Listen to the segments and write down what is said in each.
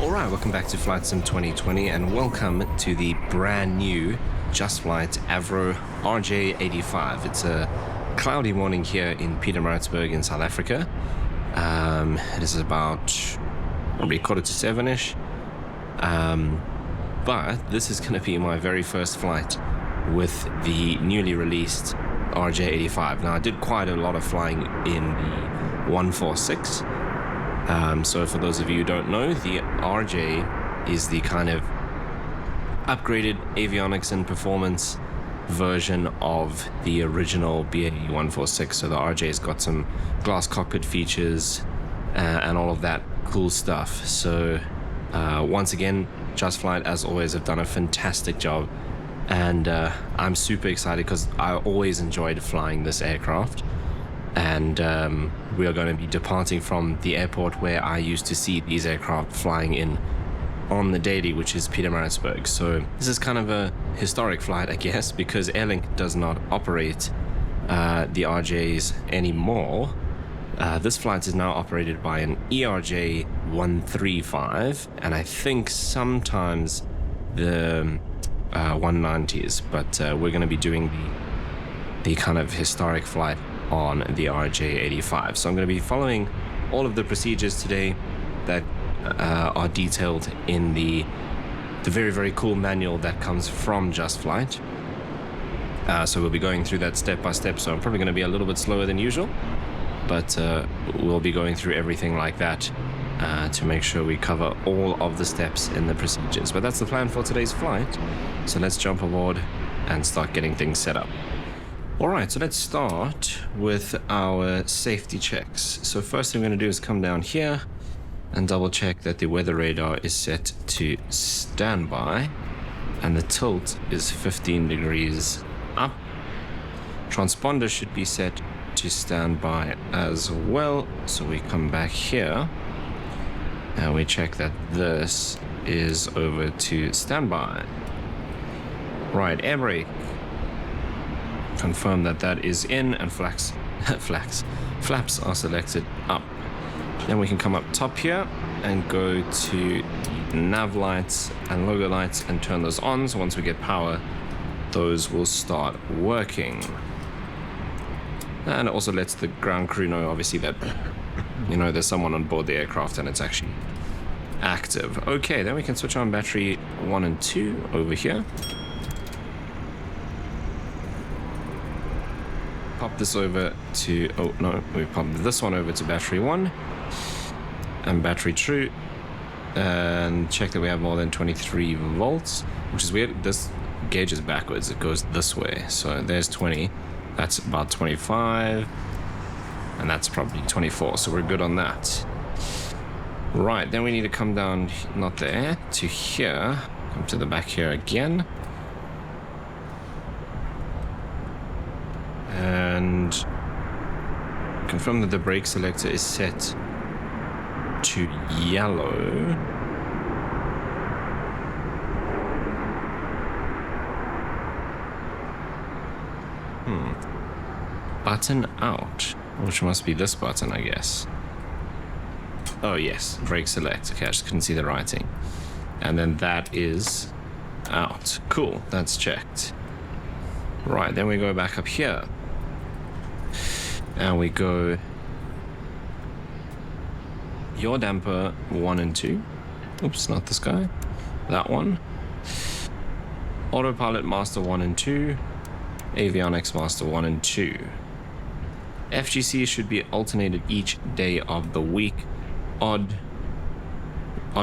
Alright, welcome back to Flight Sim 2020 and welcome to the brand new JustFlight Avro RJ85. It's a cloudy morning here in Pietermaritzburg in South Africa. It is about probably 6:45-ish. But this is going to be my very first flight with the newly released RJ85. Now, I did quite a lot of flying in the 146. So for those of you who don't know, the RJ is the kind of upgraded avionics and performance version of the original BAE 146. So the RJ's got some glass cockpit features and all of that cool stuff. So once again, JustFlight, as always, have done a fantastic job. And I'm super excited because I always enjoyed flying this aircraft. And we are going to be departing from the airport where I used to see these aircraft flying in on the daily, which is Pietermaritzburg. So this is kind of a historic flight, I guess, because Airlink does not operate the RJs anymore. This flight is now operated by an ERJ 135, and I think sometimes the 190s, but we're going to be doing the kind of historic flight on the RJ85. So I'm going to be following all of the procedures today that are detailed in the very, very cool manual that comes from JustFlight. So we'll be going through that step by step, so I'm probably going to be a little bit slower than usual, but we'll be going through everything like that to make sure we cover all of the steps in the procedures. But that's the plan for today's flight, so let's jump aboard and start getting things set up. Alright, so let's start with our safety checks. So first thing we're going to do is come down here and double check that the weather radar is set to standby and the tilt is 15 degrees up. Transponder should be set to standby as well. So we come back here and we check that this is over to standby. Right, air brake. Confirm that that is in, and flaps are selected up. Then we can come up top here and go to nav lights and logo lights and turn those on. So once we get power, those will start working. And it also lets the ground crew know, obviously, that there's someone on board the aircraft and it's actually active. Okay, then we can switch on battery 1 and 2 over here. Pop this over to, we popped this one over to battery 1 and battery 2 and check that we have more than 23 volts, which is weird. This gauge is backwards, it goes this way. So there's 20, that's about 25, and that's probably 24, so we're good on that. Right, then we need to come down, not there, to here, come to the back here again. And confirm that the brake selector is set to yellow. Button out, which must be this button, I guess. Oh yes, brake select. Okay, I just couldn't see the writing. And then that is out. Cool, that's checked. Right, then we go back up here. And we go yaw damper 1 and 2. Oops, not this guy. That one. Autopilot master 1 and 2. Avionics master 1 and 2. FGC should be alternated each day of the week. Odd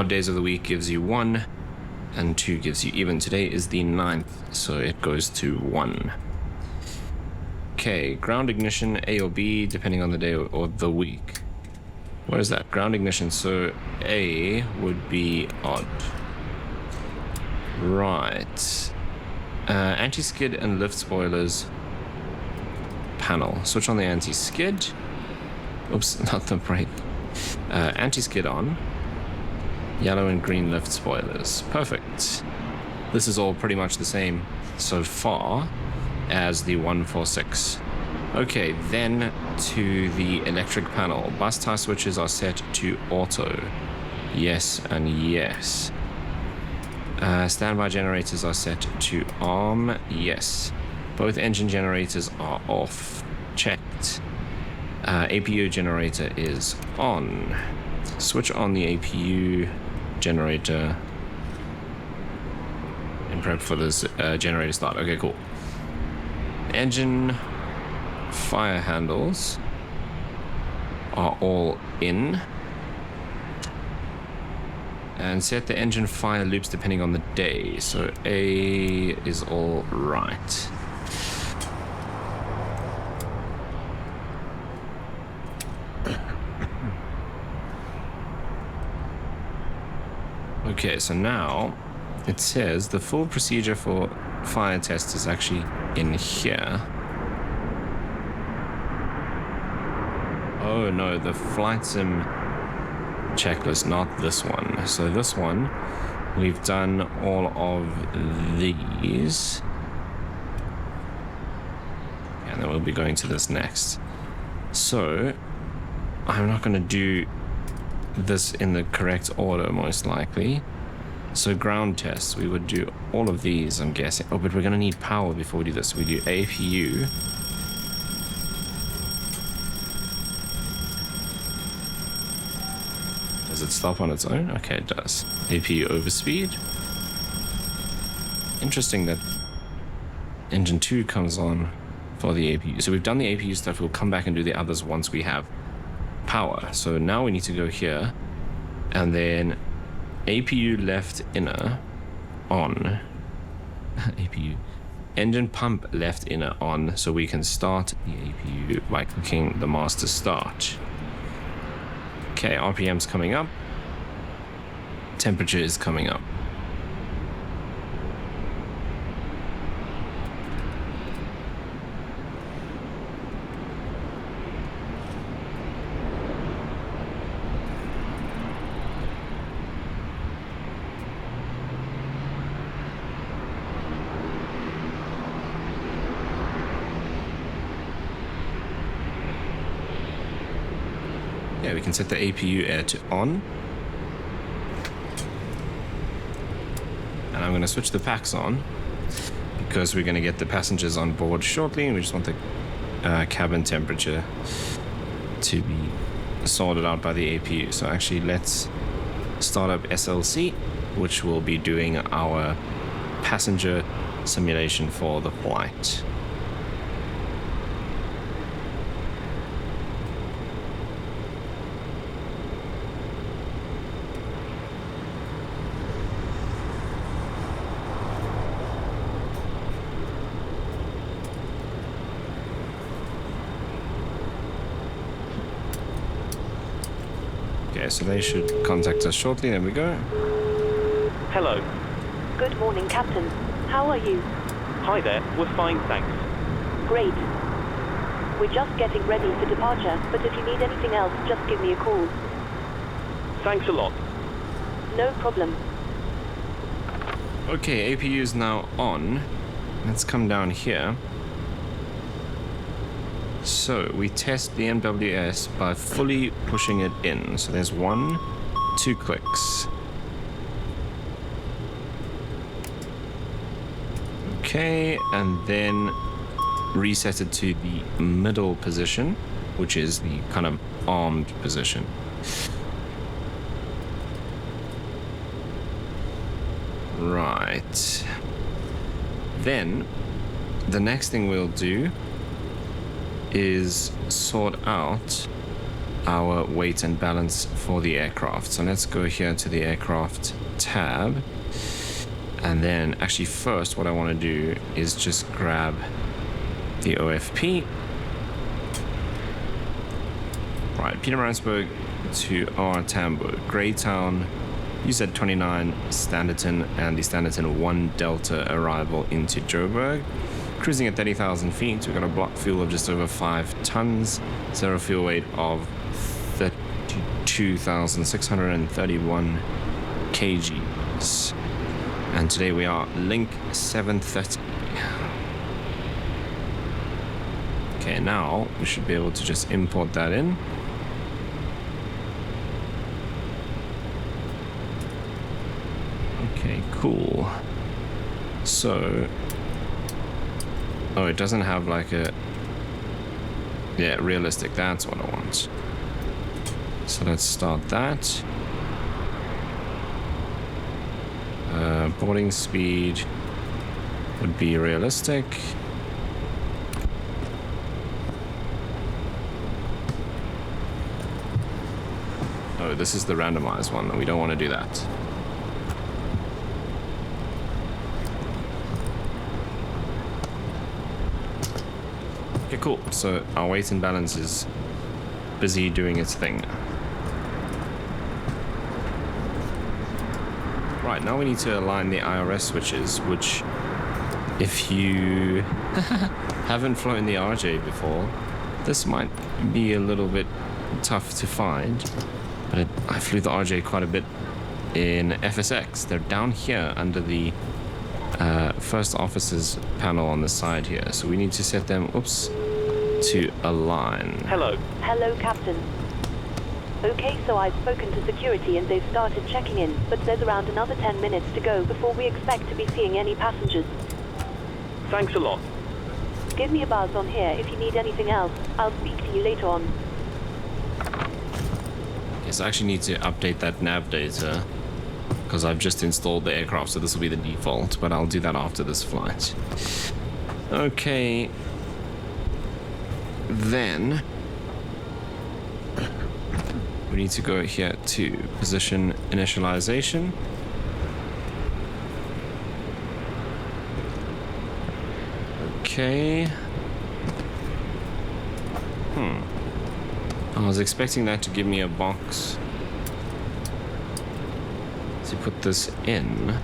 days of the week gives you 1, and 2 gives you even. Today is the 9th, so it goes to 1. Okay, ground ignition, A or B, depending on the day or the week. What is that? Ground ignition, so A would be odd. Right. Anti-skid and lift spoilers panel. Switch on the anti-skid. Oops, not the brake. Anti-skid on. Yellow and green lift spoilers. Perfect. This is all pretty much the same so far as the 146. Okay, then to the electric panel. Bus tie switches are set to auto. Yes and yes. Standby generators are set to arm. Yes. Both engine generators are off. Checked. APU generator is on. Switch on the APU generator and prep for this generator start. Okay, cool. Engine fire handles are all in. And set the engine fire loops depending on the day. So A is all right. Okay, so now it says the full procedure for fire test is actually in here. Oh no, the flight sim checklist, not this one. So this one, we've done all of these. And then we'll be going to this next. So I'm not going to do this in the correct order, most likely. So ground tests, we would do all of these, I'm guessing. Oh, but we're going to need power before we do this. We do APU. Does it stop on its own? Okay, it does. APU overspeed. Interesting that engine 2 comes on for the APU. So we've done the APU stuff. We'll come back and do the others once we have power. So now we need to go here and then APU left inner on. APU engine pump left inner on, so we can start the APU by clicking the master start. Okay, RPM's coming up. Temperature is coming up. Yeah, we can set the APU air to on. And I'm going to switch the packs on because we're going to get the passengers on board shortly, and we just want the cabin temperature to be sorted out by the APU. So actually, let's start up SLC, which will be doing our passenger simulation for the flight. Okay, so they should contact us shortly. There we go. Hello. Good morning, Captain. How are you? Hi there. We're fine, thanks. Great. We're just getting ready for departure, but if you need anything else, just give me a call. Thanks a lot. No problem. Okay, APU is now on. Let's come down here. So we test the MWS by fully pushing it in. So there's 1, 2 clicks. Okay, and then reset it to the middle position, which is the kind of armed position. Right. Then the next thing we'll do is sort out our weight and balance for the aircraft. So let's go here to the aircraft tab, and then actually first what I want to do is just grab the OFP. Right, Pietermaritzburg to our Tambo, Greytown, UZ29, Standerton, and the Standerton 1 Delta arrival into Joburg. Cruising at 30,000 feet, we've got a block fuel of just over 5 tons, zero fuel weight of 32,631 kgs. And today we are link 730. Okay, now we should be able to just import that in. Okay, cool. So, oh, it doesn't have like a, yeah, realistic. That's what I want. So let's start that. Boarding speed would be realistic. Oh, this is the randomized one. We don't want to do that. Okay, cool. So our weight and balance is busy doing its thing. Right, now we need to align the IRS switches, which, if you haven't flown the RJ before, this might be a little bit tough to find. But I flew the RJ quite a bit in FSX. They're down here under the first officer's panel on the side here. So we need to set them, oops, to align. Hello. Hello, Captain. Okay, so I've spoken to security and they've started checking in, but there's around another 10 minutes to go before we expect to be seeing any passengers. Thanks a lot. Give me a buzz on here if you need anything else. I'll speak to you later on. Yes, I actually need to update that nav data because I've just installed the aircraft, so this will be the default, but I'll do that after this flight. Okay. Then we need to go here to position initialization. Okay. I was expecting that to give me a box to put this in.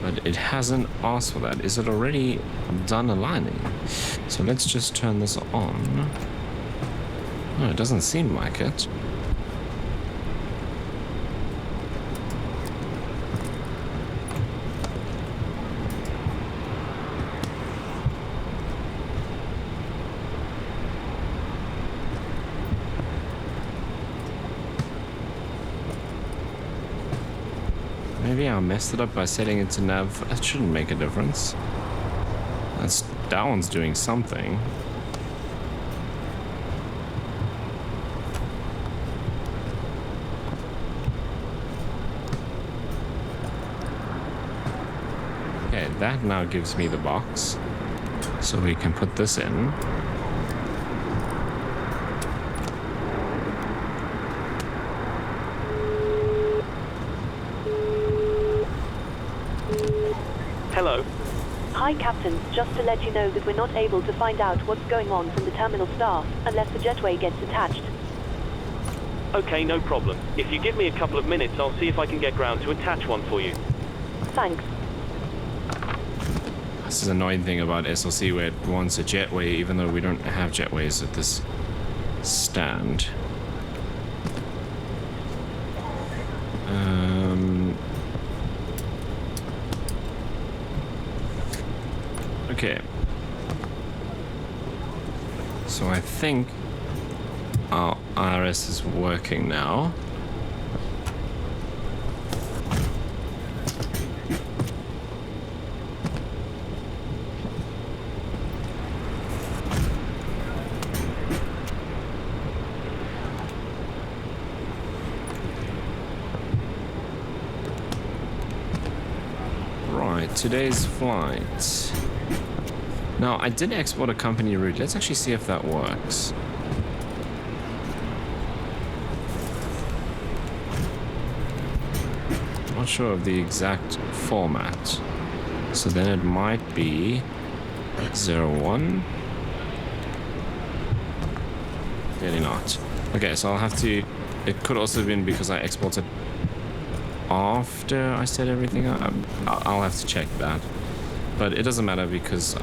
But it hasn't asked for that. Is it already done aligning? So let's just turn this on. Oh, it doesn't seem like it. Maybe I messed it up by setting it to nav. That shouldn't make a difference. That one's doing something. Okay, that now gives me the box. So we can put this in. Hello. Hi, Captain. Just to let you know that we're not able to find out what's going on from the terminal staff unless the jetway gets attached. Okay, no problem. If you give me a couple of minutes, I'll see if I can get ground to attach one for you. Thanks. This is an annoying thing about SLC where it wants a jetway even though we don't have jetways at this stand. Okay. So I think our IRS is working now. Right, today's flight. Now, I did export a company route. Let's actually see if that works. Not sure of the exact format. So then it might be 01. Clearly not. Okay, so I'll have to... It could also have been because I exported after I set everything up. I'll have to check that. But it doesn't matter because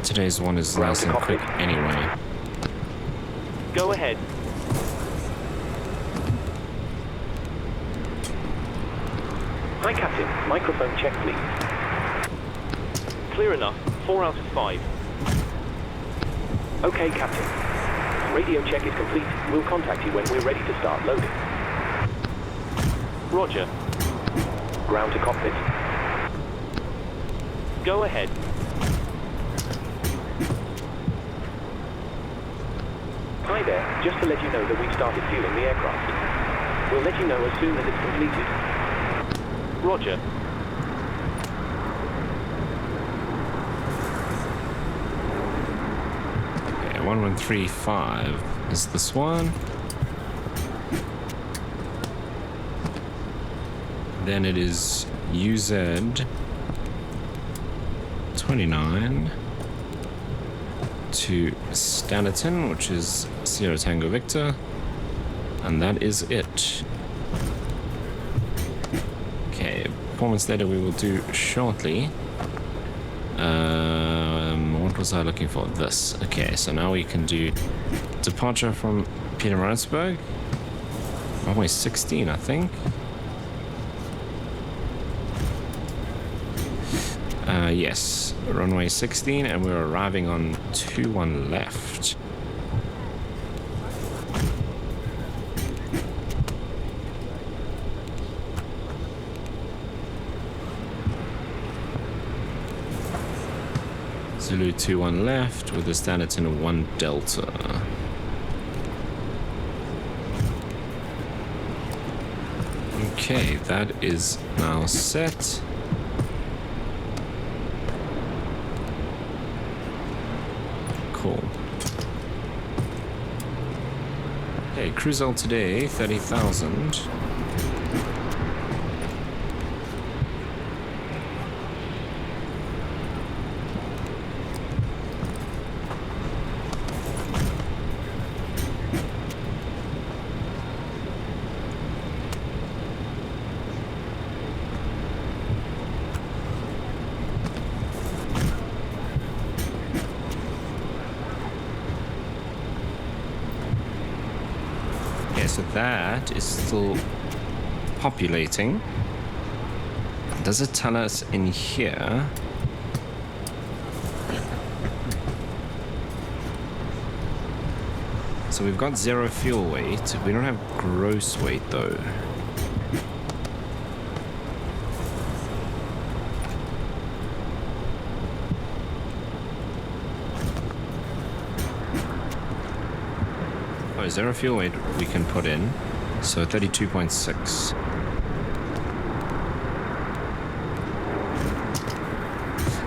today's one is nice and quick anyway. Go ahead. Hi, Captain. Microphone check, please. Clear enough. 4 out of 5. Okay, Captain. Radio check is complete. We'll contact you when we're ready to start loading. Roger. Ground to cockpit. Go ahead. Hi there. Just to let you know that we've started fueling the aircraft. We'll let you know as soon as it's completed. Roger. Okay, 1135 is this one. Then it is UZ29 to Standerton, which is Sierra Tango Victor, and that is it. Okay, performance data we will do shortly. What was I looking for? This. Okay, so now we can do departure from Pietermaritzburg. Runway 16, I think. Yes, runway 16, and we're arriving on 21 left. Zulu 21 left with a Standerton of 1 Delta. Okay, that is now set. Cool. Okay, cruise L today, 30,000. So that is still populating. Does it tell us in here? So we've got 0 fuel weight. We don't have gross weight though. Oh, 0 fuel weight we can put in. So 32.6.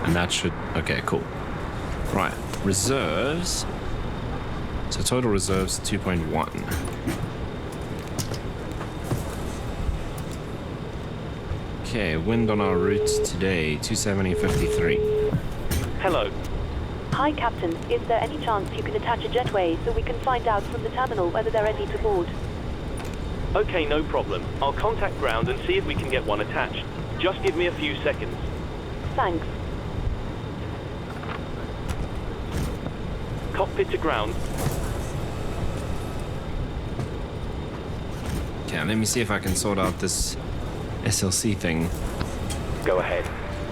And that should... Okay, cool. Right, reserves. So total reserves 2.1. Okay, wind on our route today, 270.53. Hello. Hi, Captain. Is there any chance you can attach a jetway so we can find out from the terminal whether they're ready to board? Okay, no problem. I'll contact ground and see if we can get one attached. Just give me a few seconds. Thanks. Cockpit to ground. Okay, let me see if I can sort out this SLC thing. Go ahead.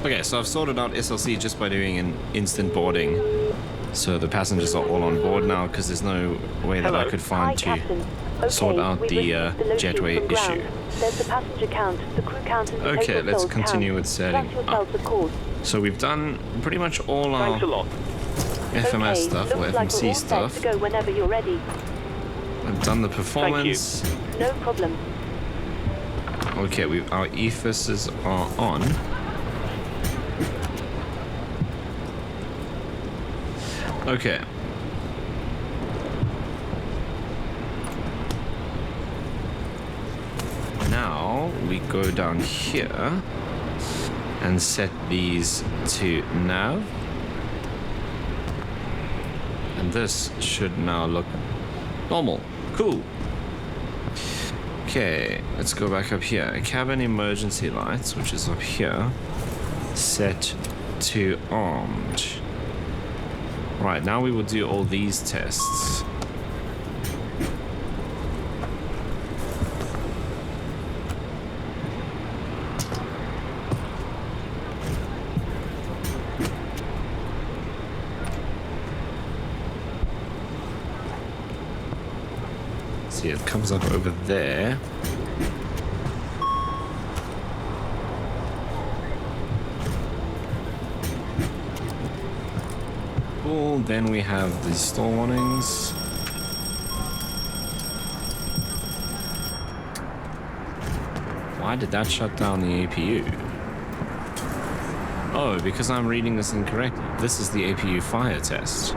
Okay, so I've sorted out SLC just by doing an instant boarding. So the passengers are all on board now because there's no way that I could find Hi, to okay, sort out the jetway issue. There's the passenger count, the crew count, and the Okay, total let's souls continue count. with setting Plus yourselves, of course. So we've done pretty much all our Thanks a lot. FMS Okay, stuff or looks like FMC we're all set stuff. to go whenever you're ready. I've done the performance. No problem. Okay, our EFISs are on. Okay. Now we go down here and set these to nav. And this should now look normal. Cool. Okay, let's go back up here. Cabin emergency lights, which is up here, set to armed. Right, now we will do all these tests. See, it comes up over there. Cool, then we have the stall warnings. Why did that shut down the APU? Oh, because I'm reading this incorrectly. This is the APU fire test.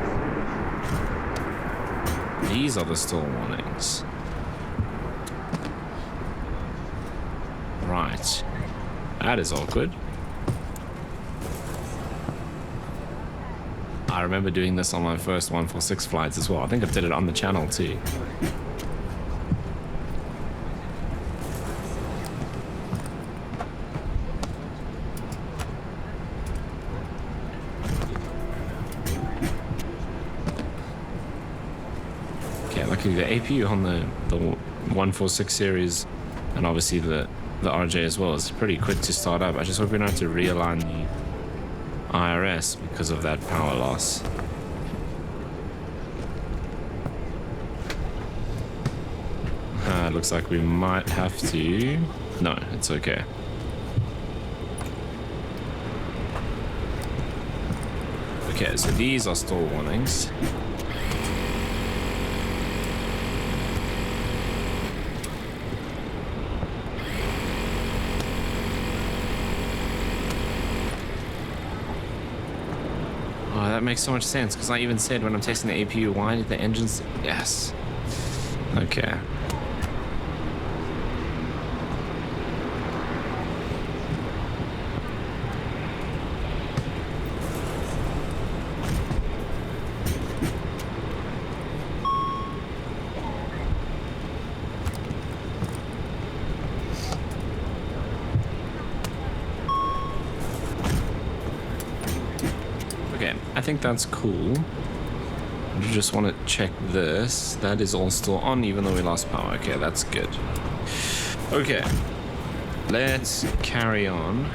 These are the stall warnings. Right. That is awkward. I remember doing this on my first 146 flights as well. I think I did it on the channel too. Okay, luckily the APU on the 146 series and obviously the RJ as well is pretty quick to start up. I just hope we don't have to realign the IRS because of that power loss. It looks like we might have to... No, it's okay. Okay, so these are stall warnings. That makes so much sense because I even said when I'm testing the APU, why did the engines... Yes. Okay. I think that's cool. I just want to check this. That is all still on even though we lost power. Okay, that's good. Okay, let's carry on.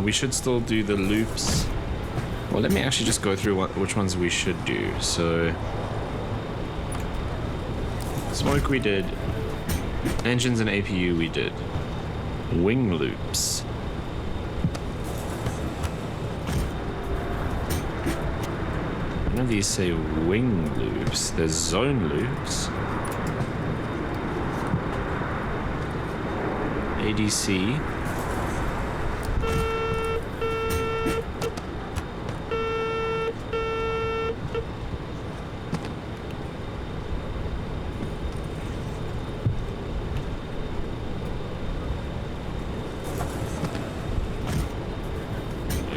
We should still do the loops. Well, let me actually just go through which ones we should do. So smoke we did, engines and APU we did, wing loops. None of these say wing loops. There's zone loops. ADC.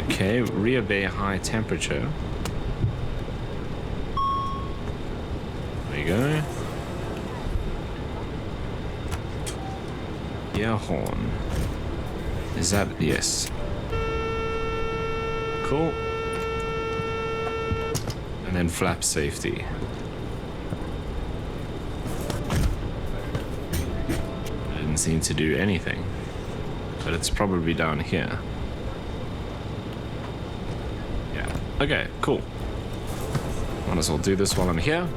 Okay, rear bay high temperature. Go. Air horn. Is that... Yes. Cool. And then flap safety. I didn't seem to do anything. But it's probably down here. Yeah. Okay, cool. Might as well do this while I'm here.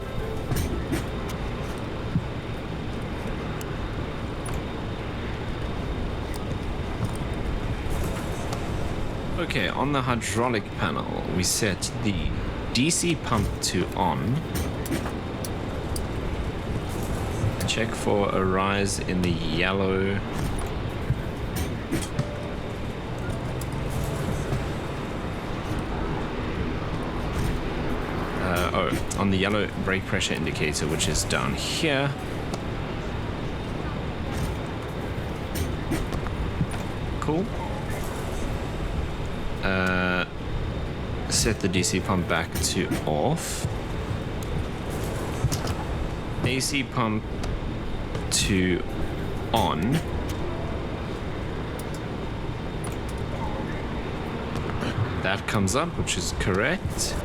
Okay, on the hydraulic panel, we set the DC pump to on. Check for a rise in the yellow. On the yellow brake pressure indicator, which is down here. Cool. Set the DC pump back to off. AC pump to on. That comes up, which is correct.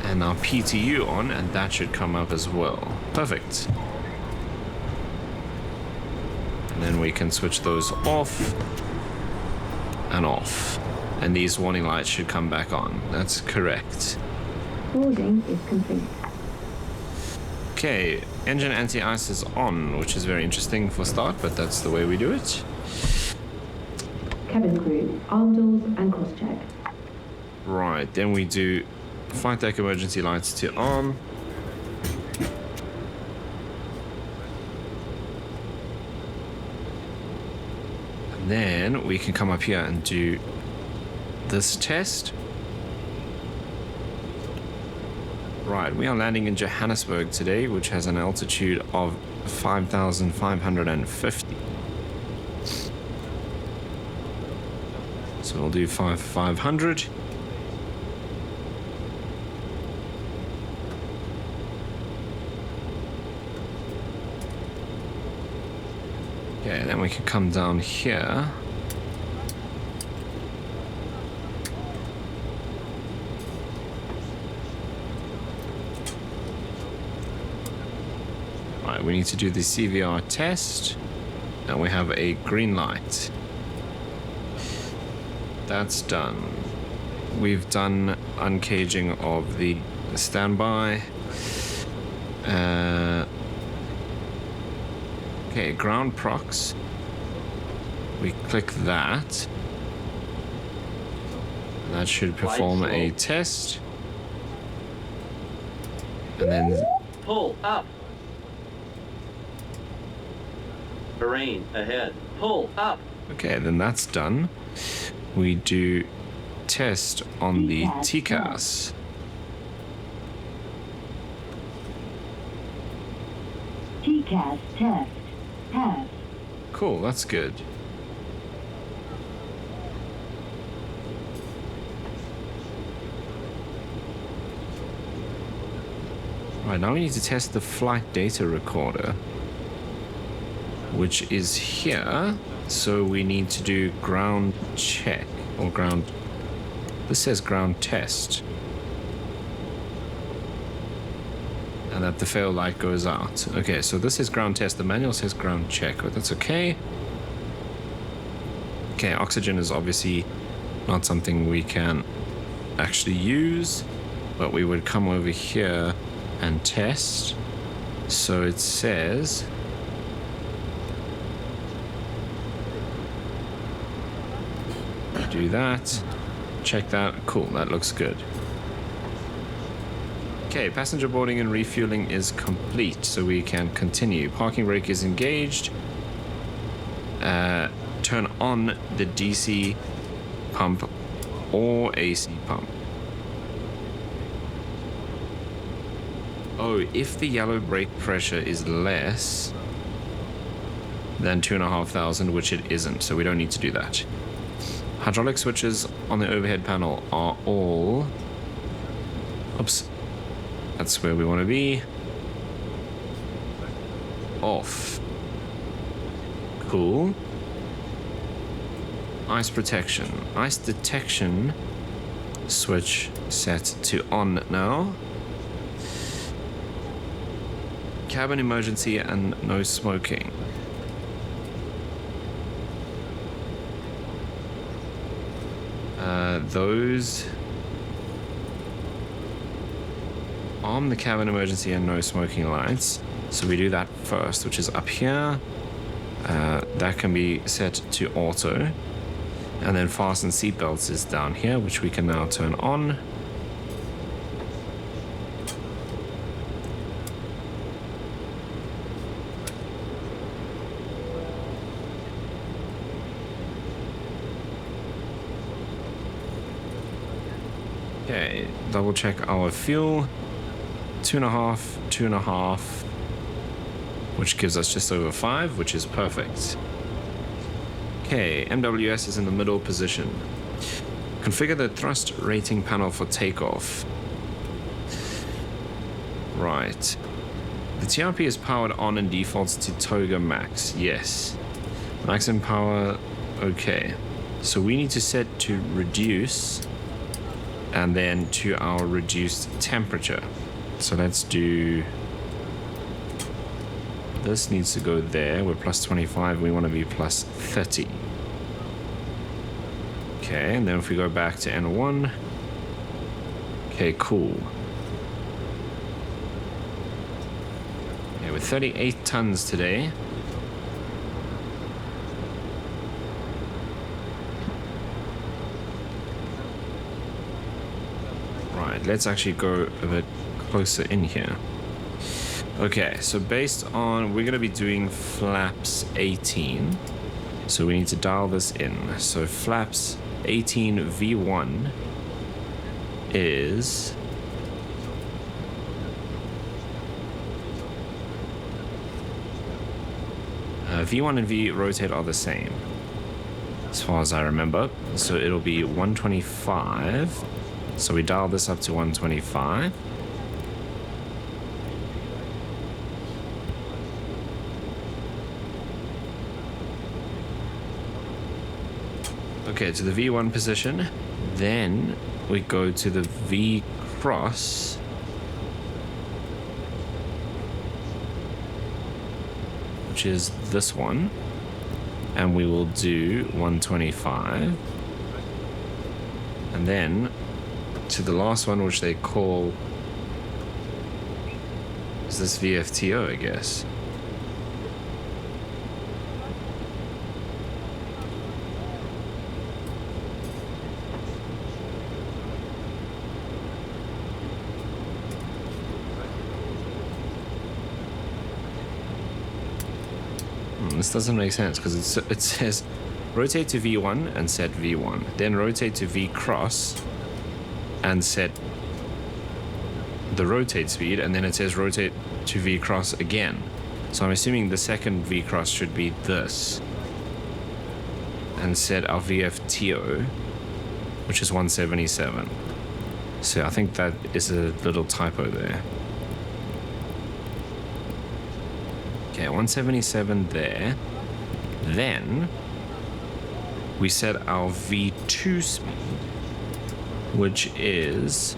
And now PTU on, and that should come up as well. Perfect. And then we can switch those off and off. And these warning lights should come back on. That's correct. Boarding is complete. Okay, engine anti-ice is on, which is very interesting for start, but that's the way we do it. Cabin crew, arm doors and cross check. Right, then we do flight deck emergency lights to on. And then we can come up here and do this test. Right, we are landing in Johannesburg today, which has an altitude of 5,550. So we'll do 500. Okay, then we can come down here. Right, we need to do the CVR test, and we have a green light. That's done. We've done uncaging of the standby. Okay, ground procs. We click that. That should perform a test. And then pull up. Terrain ahead. Pull up. okay, then that's done. We do test on the TCAS. TCAS test. Pass. Cool, that's good. Right, now we need to test the flight data recorder, which is here. So we need to do ground check or ground. This says ground test. And that the fail light goes out. Okay, so this is ground test. The manual says ground check, but that's okay. Okay, oxygen is obviously not something we can actually use, but we would come over here and test. So it says do that, check that. Cool, that looks good. Okay, passenger boarding and refueling is complete, so we can continue. Parking brake is engaged. Turn on the DC pump or AC pump. Oh, if the yellow brake pressure is less than 2,500, which it isn't, so we don't need to do that. Hydraulic switches on the overhead panel are all... Oops. That's where we want to be. Off. Cool. Ice protection. Ice detection switch set to on now. Cabin emergency and no smoking. Those arm the cabin emergency and no smoking lights. So we do that first, which is up here. That can be set to auto. And then fasten seatbelts is down here, which we can now turn on. Okay, double check our fuel. 2.5, 2.5, which gives us just over 5, which is perfect. Okay, MWS is in the middle position. Configure the thrust rating panel for takeoff. Right. The TRP is powered on and defaults to Toga Max. Yes. Maximum power, okay. So we need to set to reduce and then to our reduced temperature. So let's do, this needs to go there. We're plus 25, we want to be plus 30. Okay, and then if we go back to N1. Okay, cool. Okay, with 38 tons today. Right, let's actually go a bit closer in here. Okay, so based on, we're going to be doing flaps 18. So we need to dial this in. So flaps 18 V1 is V1 and V rotate are the same as far as I remember. So it'll be 125. So we dial this up to 125. Okay, to the V1 position. Then we go to the V cross. Which is this one. And we will do 125. And then to the last one, which they call, is this VFTO, I guess. This doesn't make sense because it says rotate to V1 and set V1, then rotate to V cross and set the rotate speed, and then it says rotate to V cross again. So I'm assuming the second V cross should be this, and set our VFTO, which is 177. So I think that is a little typo there. Okay, 177 there. Then we set our V2 speed, which is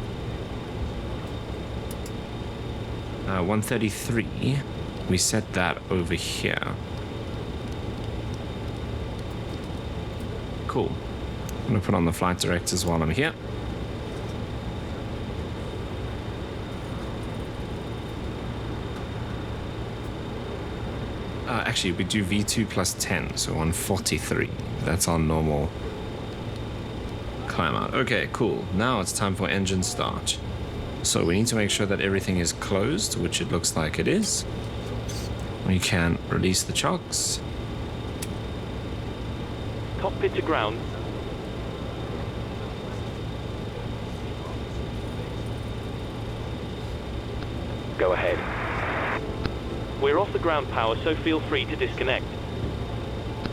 133. We set that over here. Cool. I'm gonna put on the flight directors while I'm here. Actually, we do V2 plus 10, so 143. That's our normal climb out. Okay, cool. Now it's time for engine start. So we need to make sure that everything is closed, which it looks like it is. We can release the chocks. Cockpit to ground. Go ahead. We're off the ground power, so feel free to disconnect.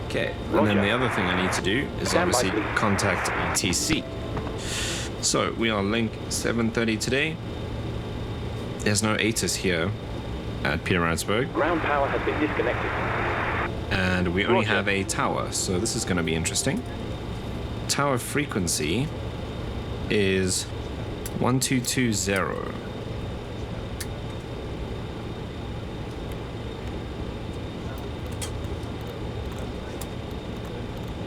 Okay, and then the other thing I need to do is obviously contact ATC. So we are link 730 today. There's no ATIS here at Pietermaritzburg. Ground power has been disconnected. And we only have a tower, so this is going to be interesting. Tower frequency is 1220.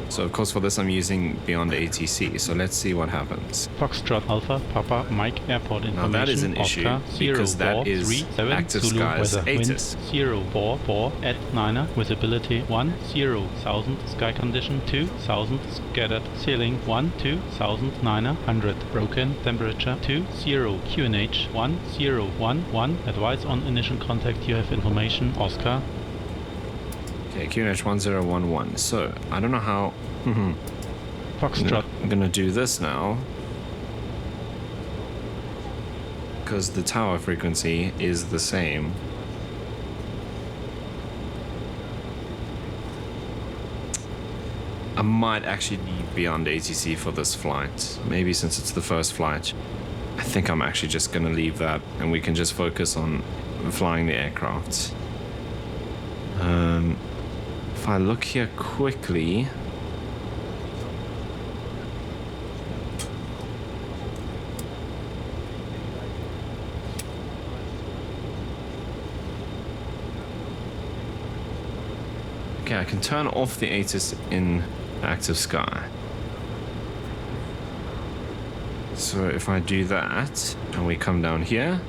So of course for this I'm using beyond ATC, so let's see what happens. Foxtrot Alpha Papa Mike Airport information. Now that is an issue because that is active skies ATIS. 044 at 9er, visibility 10,000, sky condition 2,000, scattered ceiling 12,900, broken temperature 20, QNH 1011, advise on initial contact, you have information, Oscar. Okay, QNH 1011. So I don't know how. Foxtrot. I'm gonna do this now because the tower frequency is the same. I might actually leave beyond ATC for this flight. Maybe since it's the first flight, I think I'm actually just gonna leave that and we can just focus on flying the aircraft. If I look here quickly, okay, I can turn off the ATIS in active sky. So if I do that, and we come down here.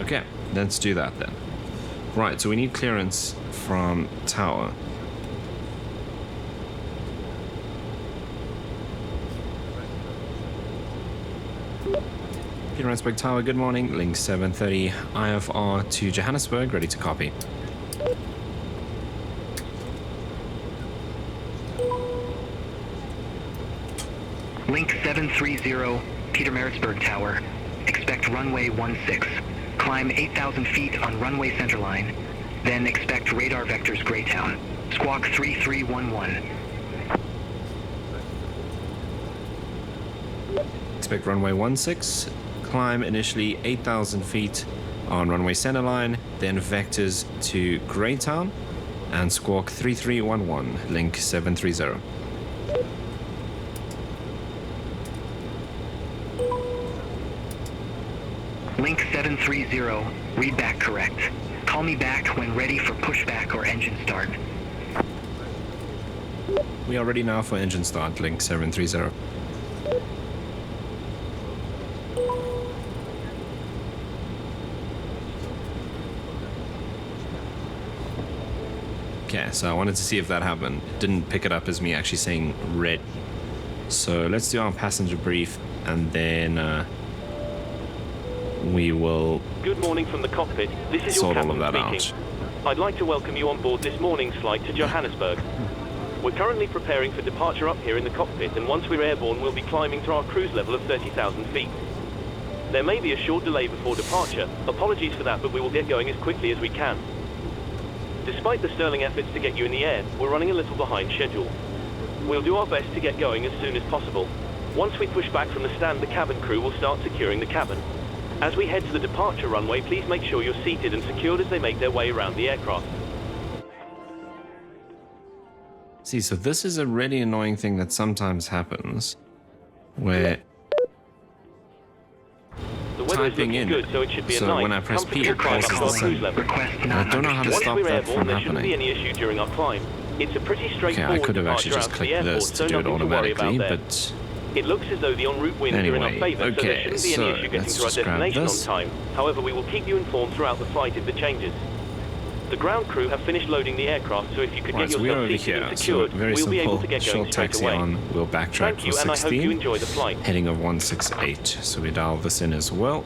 Okay, let's do that then. Right, so we need clearance from tower. Pietermaritzburg Tower, good morning. Link 730 IFR to Johannesburg, ready to copy. Link 730 Pietermaritzburg Tower. Expect runway 16. Climb 8,000 feet on runway centerline. Then expect radar vectors Greytown. Squawk 3311. Expect runway 16. Climb initially 8,000 feet on runway centerline, then vectors to Greytown and squawk 3311, link 730. Link 730, read back correct. Call me back when ready for pushback or engine start. We are ready now for engine start, link 730. Okay, so I wanted to see if that happened. It didn't pick it up as me actually saying red. So let's do our passenger brief and then we will Good morning from the cockpit. This is your sort all of captain that speaking. out. I'd like to welcome you on board this morning's flight to Johannesburg. We're currently preparing for departure up here in the cockpit, and once we're airborne, we'll be climbing to our cruise level of 30,000 feet. There may be a short delay before departure. Apologies for that, but we will get going as quickly as we can. Despite the sterling efforts to get you in the air, we're running a little behind schedule. We'll do our best to get going as soon as possible. Once we push back from the stand, the cabin crew will start securing the cabin. As we head to the departure runway, please make sure you're seated and secured as they make their way around the aircraft. See, so this is a really annoying thing that sometimes happens where The weather is typing looking in, good, so it should be a so nice, when I press P, it comfortable crosses climb up the to our cruise sun. level. Request And I not don't know how to understood. Once stop we're that airborne, from there shouldn't be happening. any issue during our climb. It's a pretty Okay, straightforward I could have actually departure just out to the clicked airport, this to so do it nothing to worry automatically, about there. but It looks as though the en route winds are in our anyway, favour, so there okay, shouldn't be so any issue getting let's to our just grab destination on this. time. However, we will keep you informed throughout the flight if there changes. The ground crew have finished loading the aircraft, so if you could right, get so we're yourself over seated here. and So secured, very we'll be able simple, to get going short straight taxi away. on, we'll backtrack Thank for you, and I hope you 16, enjoy the flight. heading of 168. So we dial this in as well.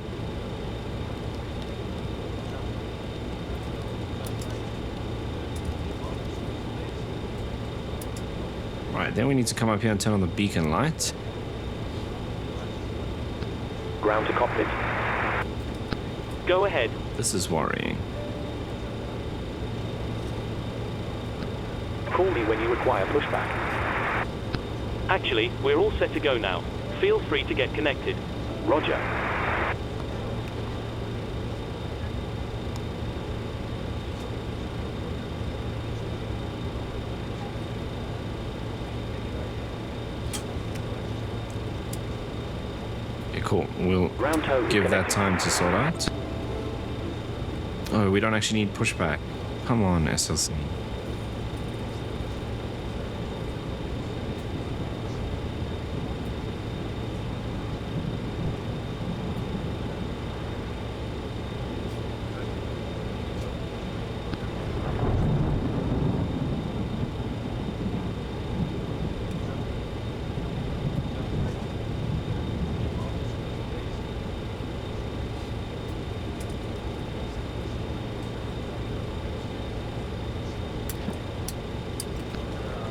Right, then we need to come up here and turn on the beacon light. Ground to cockpit. Go ahead. This is worrying. Call me when you require pushback. Actually, we're all set to go now. Feel free to get connected. Roger. Okay, cool. We'll Ground tow is give that connected. time to sort out. Oh, we don't actually need pushback. Come on, SLC.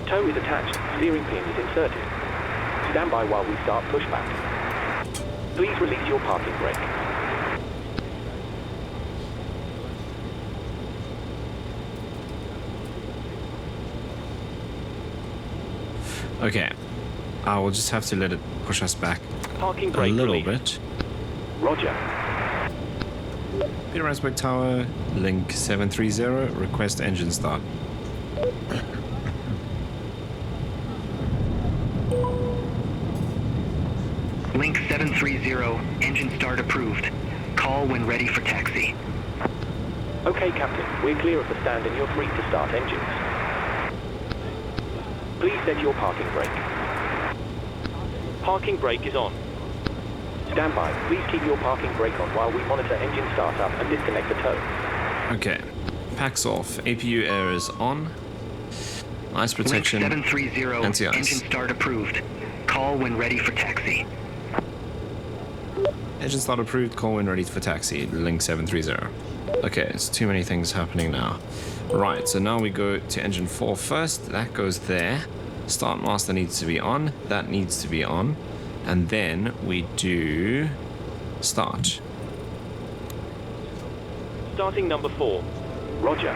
Tow is attached. Steering pin is inserted. Stand by while we start pushback. Please release your parking brake. Okay. I will just have to let it push us back Parking a brake little released. bit. Roger. Pietermaritzburg Tower, link 730, request engine start. Link 730, engine start approved. Call when ready for taxi. Okay, Captain. We're clear of the stand and you're free to start engines. Please set your parking brake. Parking brake is on. Stand by. Please keep your parking brake on while we monitor engine startup and disconnect the tow. Okay. Packs off. APU air is on. Ice protection. Link 730, anti-ice. engine start approved. Call when ready for taxi. Engine start approved. Call when ready for taxi. Link 730. Okay, it's too many things happening now. Right, so now we go to engine 4 first. That goes there. Start master needs to be on. That needs to be on. And then we do start. Starting number 4. Roger.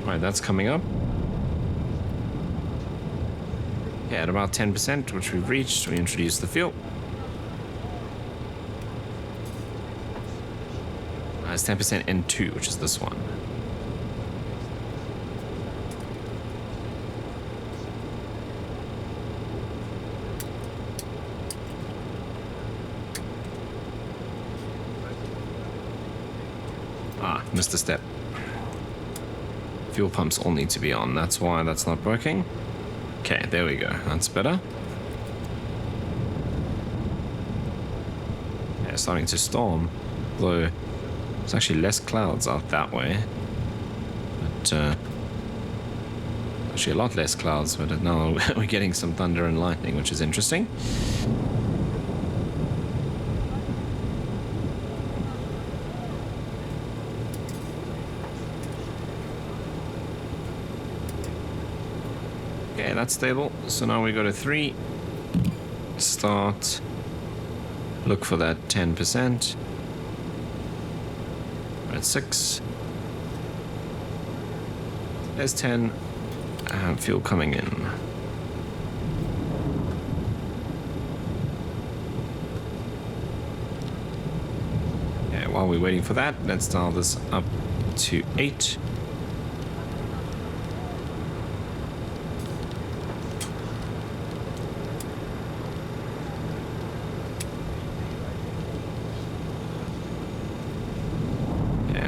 Right, that's coming up. Okay, at about 10%, which we've reached, we introduce the fuel. It's 10% N2, which is this one. Missed a step. Fuel pumps all need to be on. That's why that's not working. Okay, there we go. That's better. Yeah, it's starting to storm. Though there's actually less clouds out that way. But actually a lot less clouds, but now we're getting some thunder and lightning, which is interesting. Okay, that's stable. So now we go to 3. Start. Look for that 10%. We're at 6. There's 10. Fuel coming in. Okay, while we're waiting for that, let's dial this up to 8.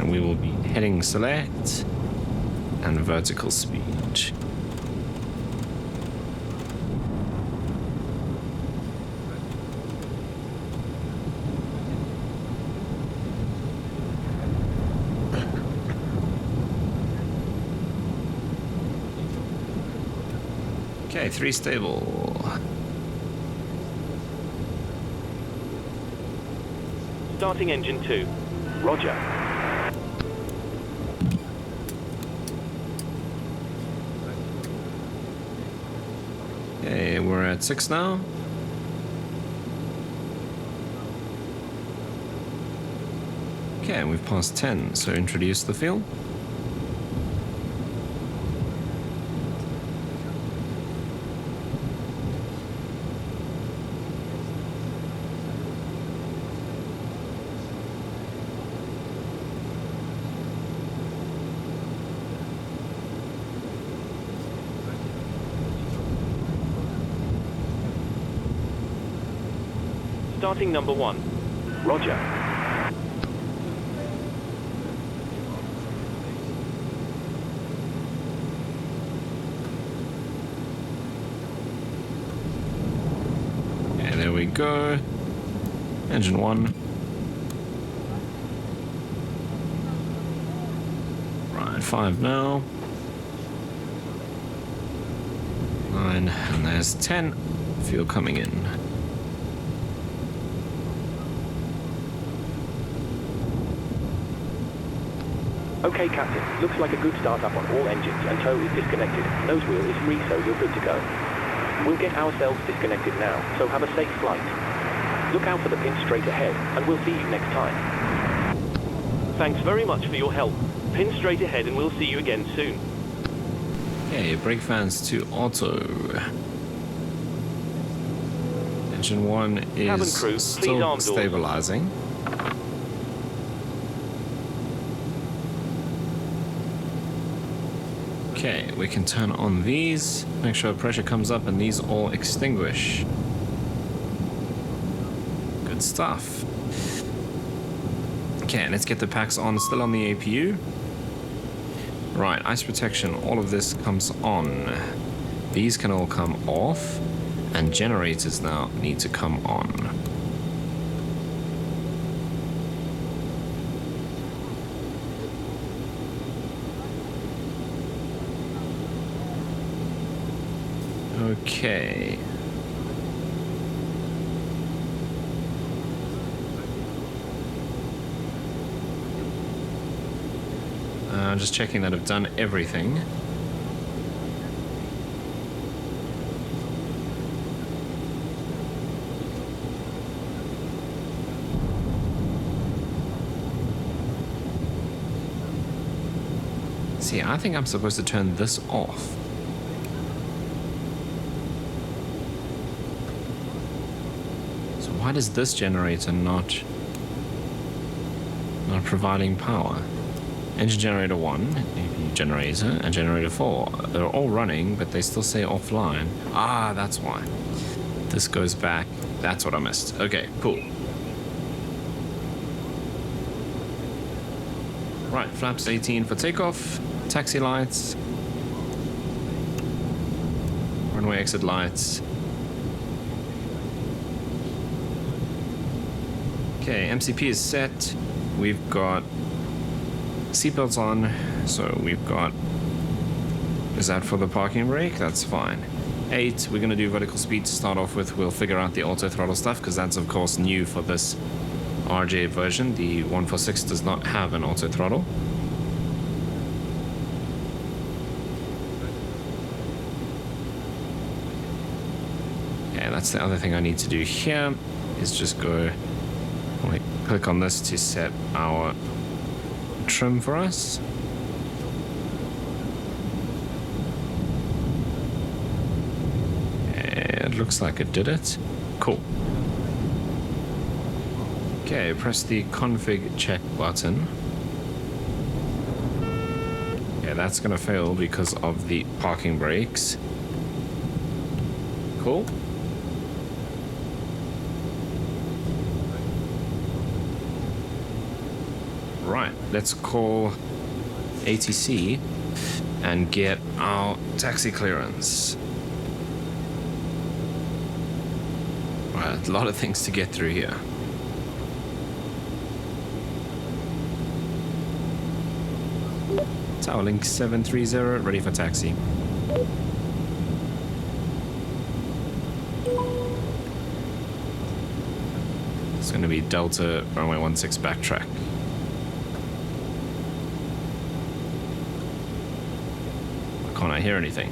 We will be heading select and vertical speed. Okay, 3 stable. Starting engine 2. Roger. Okay, we're at 6 now. Okay, we've passed 10, so introduce the fuel. Starting number 1. Roger. And there we go. Engine 1. Right, 5 now. 9, and there's 10. Fuel coming in. Okay, Captain. Looks like a good startup on all engines and tow is disconnected. Nose wheel is free, so you're good to go. We'll get ourselves disconnected now, so have a safe flight. Look out for the pin straight ahead, and we'll see you next time. Thanks very much for your help. Pin straight ahead and we'll see you again soon. Okay, brake fans to auto. Engine 1 Cabin is crew, please still arm doors. stabilizing. Okay, we can turn on these, make sure pressure comes up and these all extinguish. Good stuff. Okay, let's get the packs on, still on the APU. Right, ice protection, all of this comes on. These can all come off, and generators now need to come on. Okay. Just checking that I've done everything. See, I think I'm supposed to turn this off. So why does this generator not providing power? Engine generator 1, AP generator, and generator 4. They're all running, but they still say offline. Ah, that's why. This goes back. That's what I missed. Okay, cool. Right, flaps 18 for takeoff. Taxi lights. Runway exit lights. Okay, MCP is set. We've got seatbelts on, so we've got, is that for the parking brake? That's fine. 8, we're going to do vertical speed to start off with. We'll figure out the auto throttle stuff, because that's of course new for this RJ version. The 146 does not have an auto throttle. Okay, that's the other thing I need to do here, is just go, like, click on this to set our trim for us. It looks like it did it. Cool. Okay, press the config check button. Yeah, that's gonna fail because of the parking brakes. Cool. Right, let's call ATC and get our taxi clearance. Right, a lot of things to get through here. Tower link 730, ready for taxi. It's going to be Delta runway 16 backtrack. Can't I hear anything?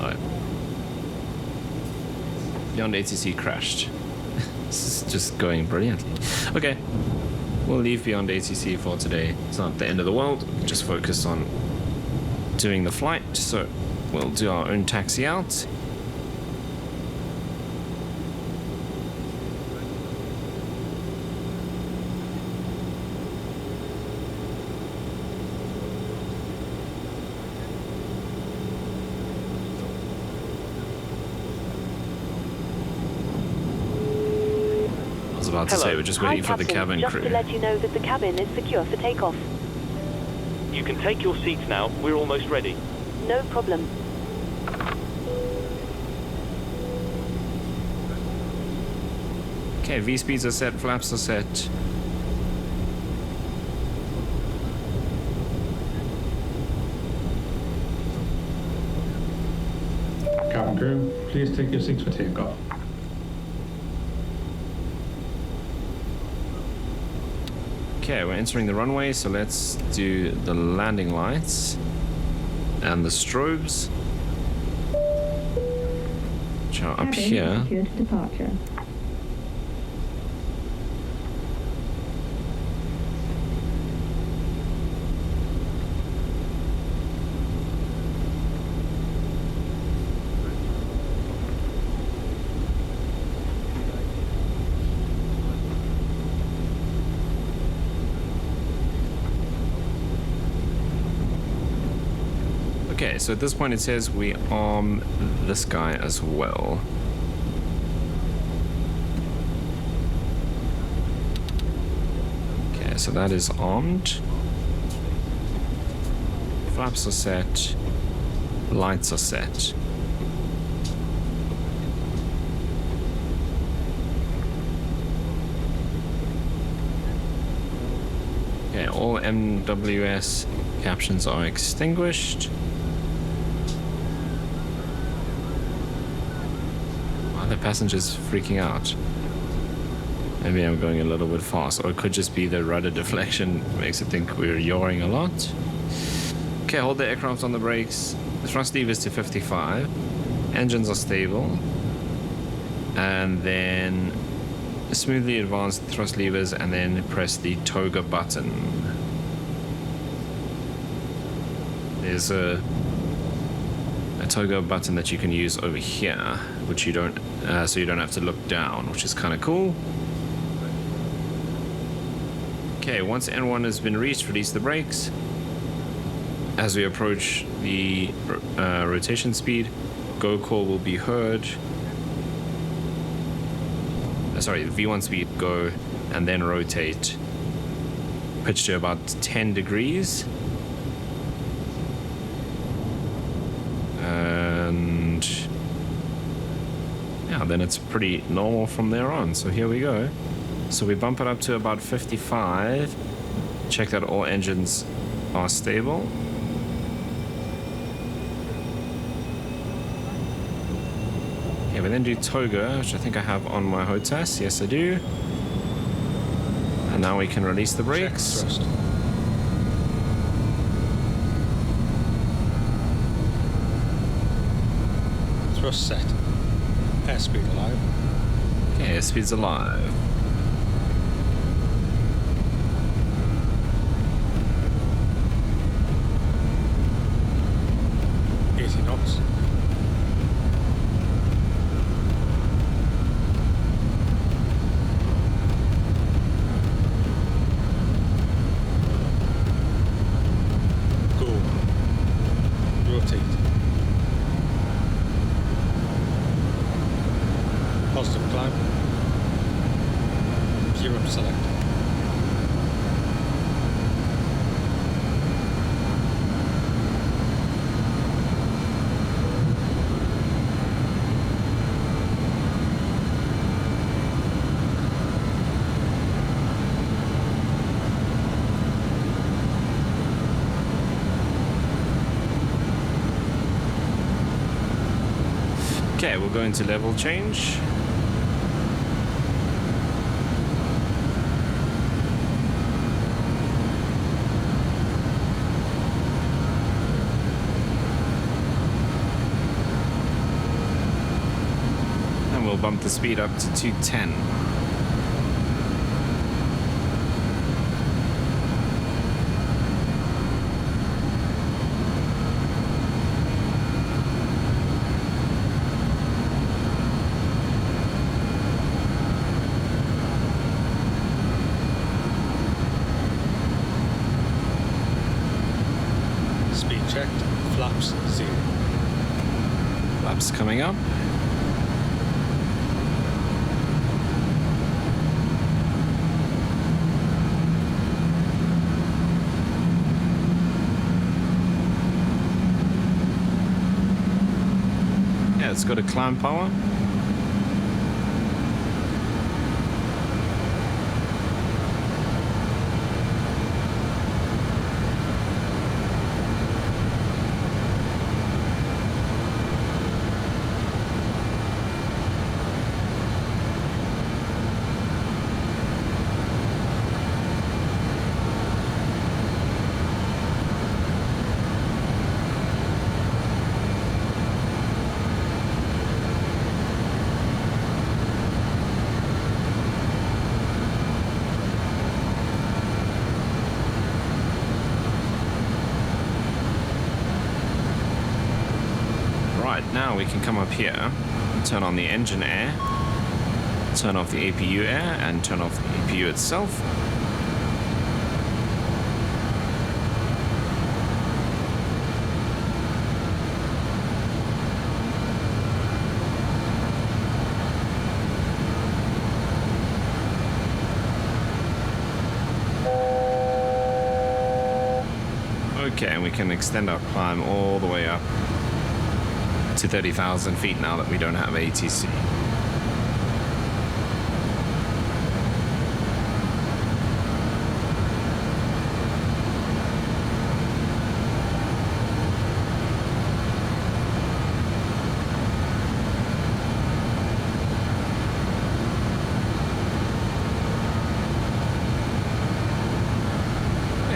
Alright. Beyond ATC crashed. This is just going brilliantly. Okay. We'll leave Beyond ATC for today. It's not the end of the world. Just focus on doing the flight. So we'll do our own taxi out. About to say, we're just waiting for the cabin crew. Just to let you know that the cabin is secure for takeoff. You can take your seats now. We're almost ready. No problem. Okay, V-speeds are set, flaps are set. Cabin crew, please take your seats for takeoff. Okay, we're entering the runway, so let's do the landing lights and the strobes, which are up here. Secured for departure. Okay, so at this point it says we arm this guy as well. So that is armed. Flaps are set. Lights are set. Okay, all MWS captions are extinguished. Why are the passengers freaking out? Maybe I'm going a little bit fast, or it could just be the rudder deflection makes it think we're yawing a lot. Okay, hold the aircraft on the brakes. The thrust levers to 55. Engines are stable. And then smoothly advance the thrust levers and then press the toga button. There's a toga button that you can use over here, which you don't, so you don't have to look down, which is kind of cool. Okay, once N1 has been reached, release the brakes. As we approach the rotation speed, go call will be heard. Sorry, V1 speed, go, and then rotate. Pitch to about 10 degrees. And yeah, then it's pretty normal from there on. So here we go. So we bump it up to about 55. Check that all engines are stable. Okay, we then do toga, which I think I have on my HOTAS. Yes, I do. And now we can release the brakes. Check thrust. Thrust set. Airspeed alive. Okay, airspeed's alive. Knots. Go. Rotate. Positive climb. Gear up select. Okay, we'll go into level change. And we'll bump the speed up to 210. Checked. Flaps 0. Flaps coming up. Yeah, it's got a climb power. Now we can come up here, turn on the engine air, turn off the APU air, and turn off the APU itself. Okay, and we can extend our climb all the way up to 30,000 feet now that we don't have ATC.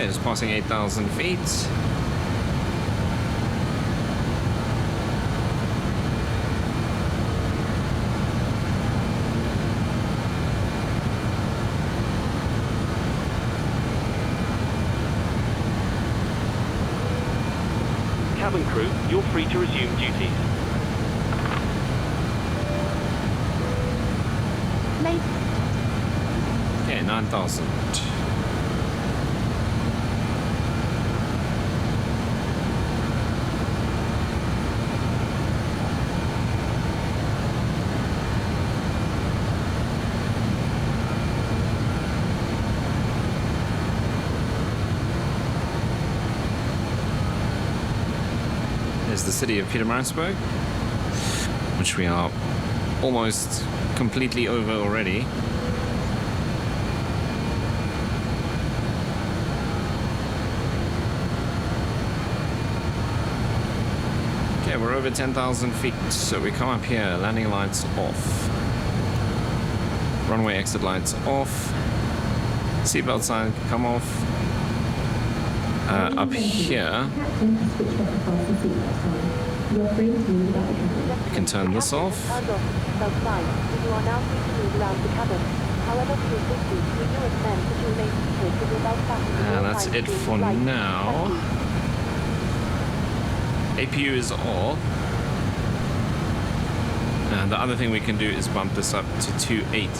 Just passing 8,000 feet. Cabin crew, you're free to resume duties. Okay, 9,000. Is the city of Pietermaritzburg, which we are almost completely over already. Okay, we're over 10,000 feet, so we come up here, landing lights off, runway exit lights off, seatbelt sign come off. Up here, we can turn this off. And that's it for now. APU is off. And the other thing we can do is bump this up to 280.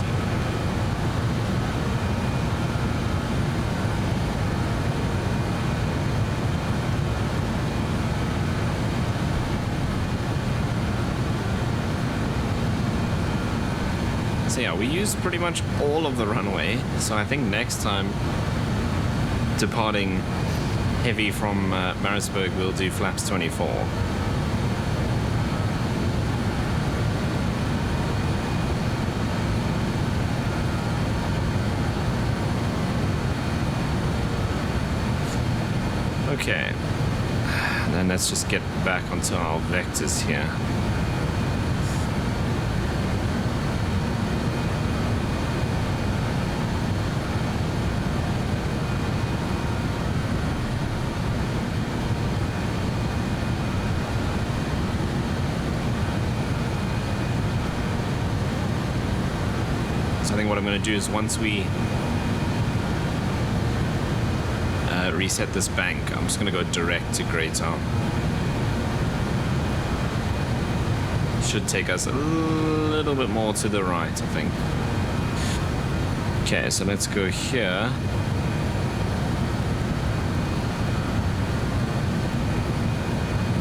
So yeah, we used pretty much all of the runway, so I think next time departing heavy from Maritzburg we'll do flaps 24. Okay, then let's just get back onto our vectors here. I think what I'm going to do is once we reset this bank, I'm just going to go direct to Greytown. Should take us a little bit more to the right, I think. Okay, so let's go here.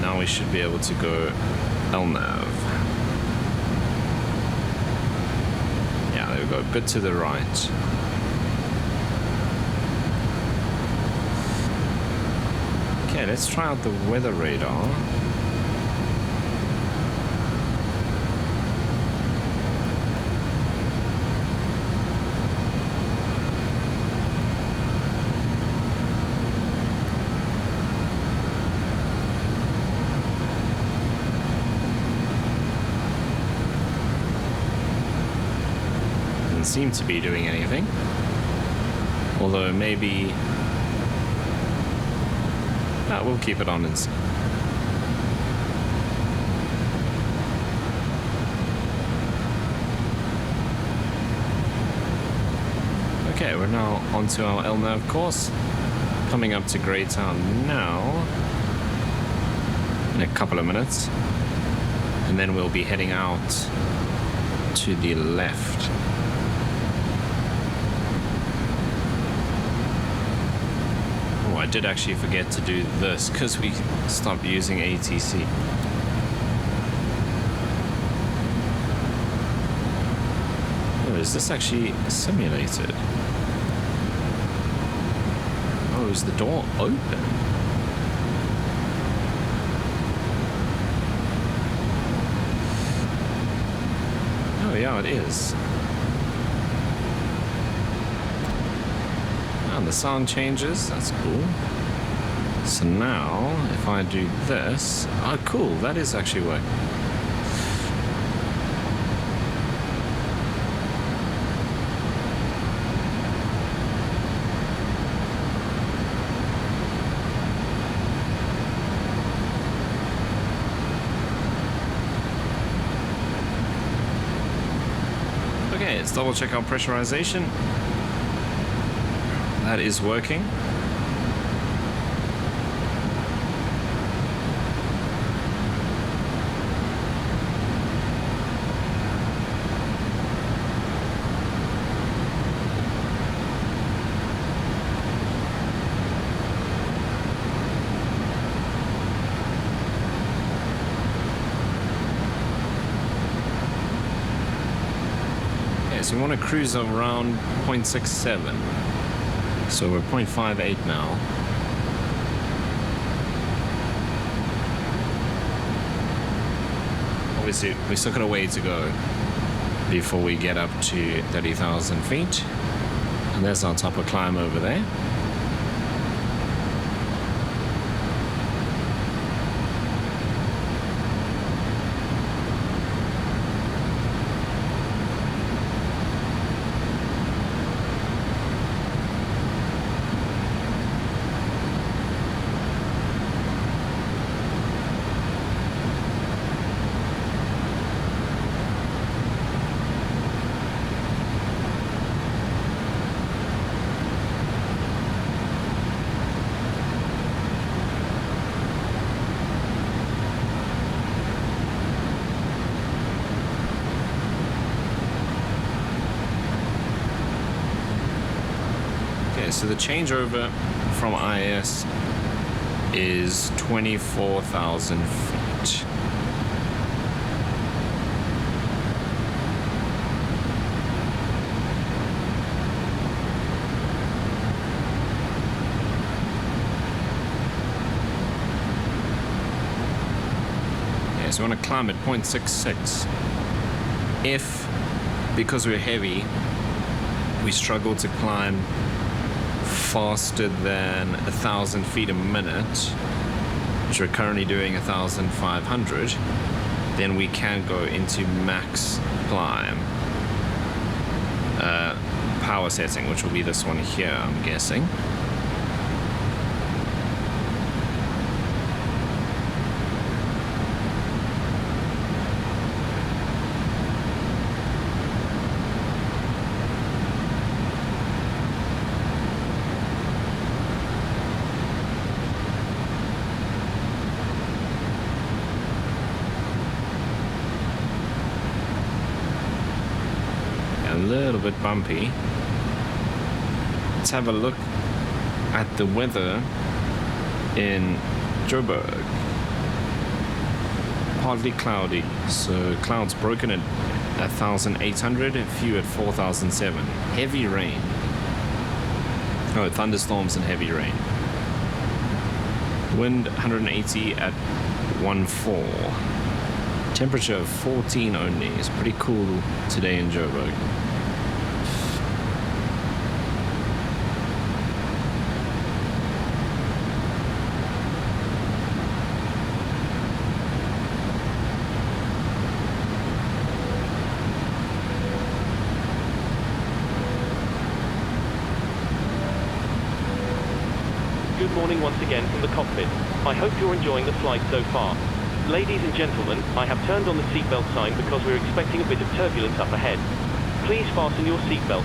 Now we should be able to go LNAV. Go a bit to the right. Okay, let's try out the weather radar. Seem to be doing anything, although maybe we'll keep it on and see. Okay, we're now onto our LNAV course, coming up to Greytown now in a couple of minutes, and then we'll be heading out to the left. I did actually forget to do this because we stopped using ATC. Oh, is this actually simulated? Oh, is the door open? yeah, it is. And the sound changes, that's cool. So now, if I do this, oh cool, that is actually working. Okay, let's double check our pressurization. That is working. So we want to cruise around 0.67. So we're 0.58 now. Obviously, we still got a way to go before we get up to 30,000 feet. And there's our top of climb over there. So the changeover from IS is 24,000 feet. Okay, so we want to climb at 0.66. If, because we're heavy, we struggle to climb faster than 1,000 feet a minute, which we're currently doing 1,500, then we can go into max climb power setting, which will be this one here, I'm guessing. A little bit bumpy. Let's have a look at the weather in Joburg. Partly cloudy, so clouds broken at 1,800, few at 4,007. Heavy rain. Oh, thunderstorms and heavy rain. Wind 180 at 1.4. Temperature of 14 only. It's pretty cool today in Joburg. Good morning once again from the cockpit. I hope you're enjoying the flight so far. Ladies and gentlemen, I have turned on the seatbelt sign because we're expecting a bit of turbulence up ahead. Please fasten your seatbelt.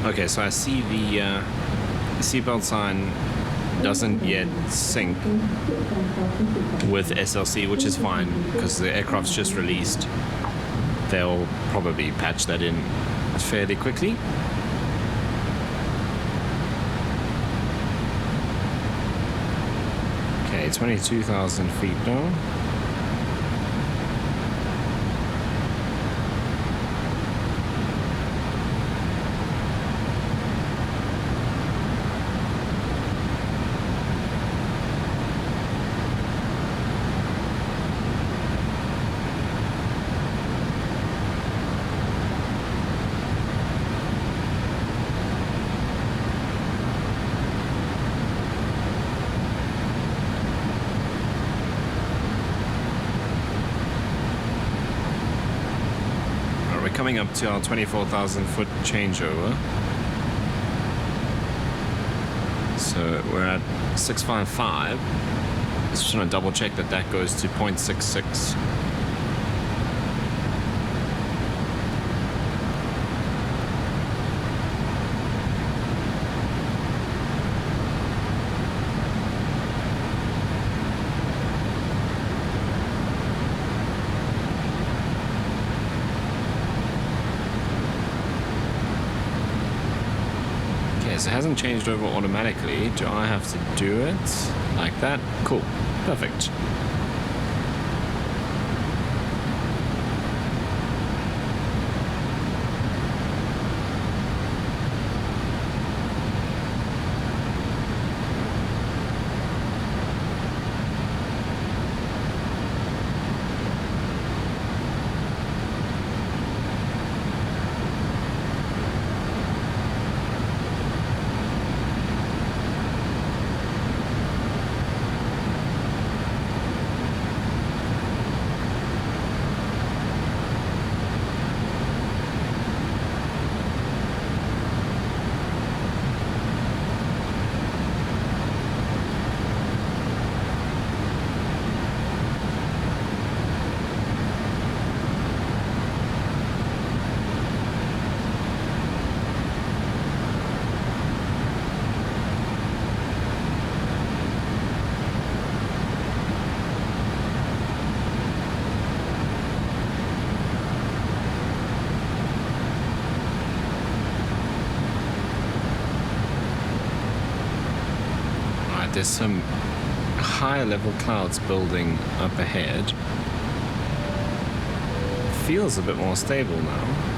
Okay, so I see the seatbelt sign doesn't yet sync with SLC, which is fine because the aircraft's just released. They'll probably patch that in fairly quickly. Okay, 22,000 feet now. coming up to our 24,000 foot changeover. So we're at 655. Just trying to double check that that goes to 0.66. It hasn't changed over automatically. Do I have to do it like that? Cool. Perfect. There's some higher level clouds building up ahead. Feels a bit more stable now.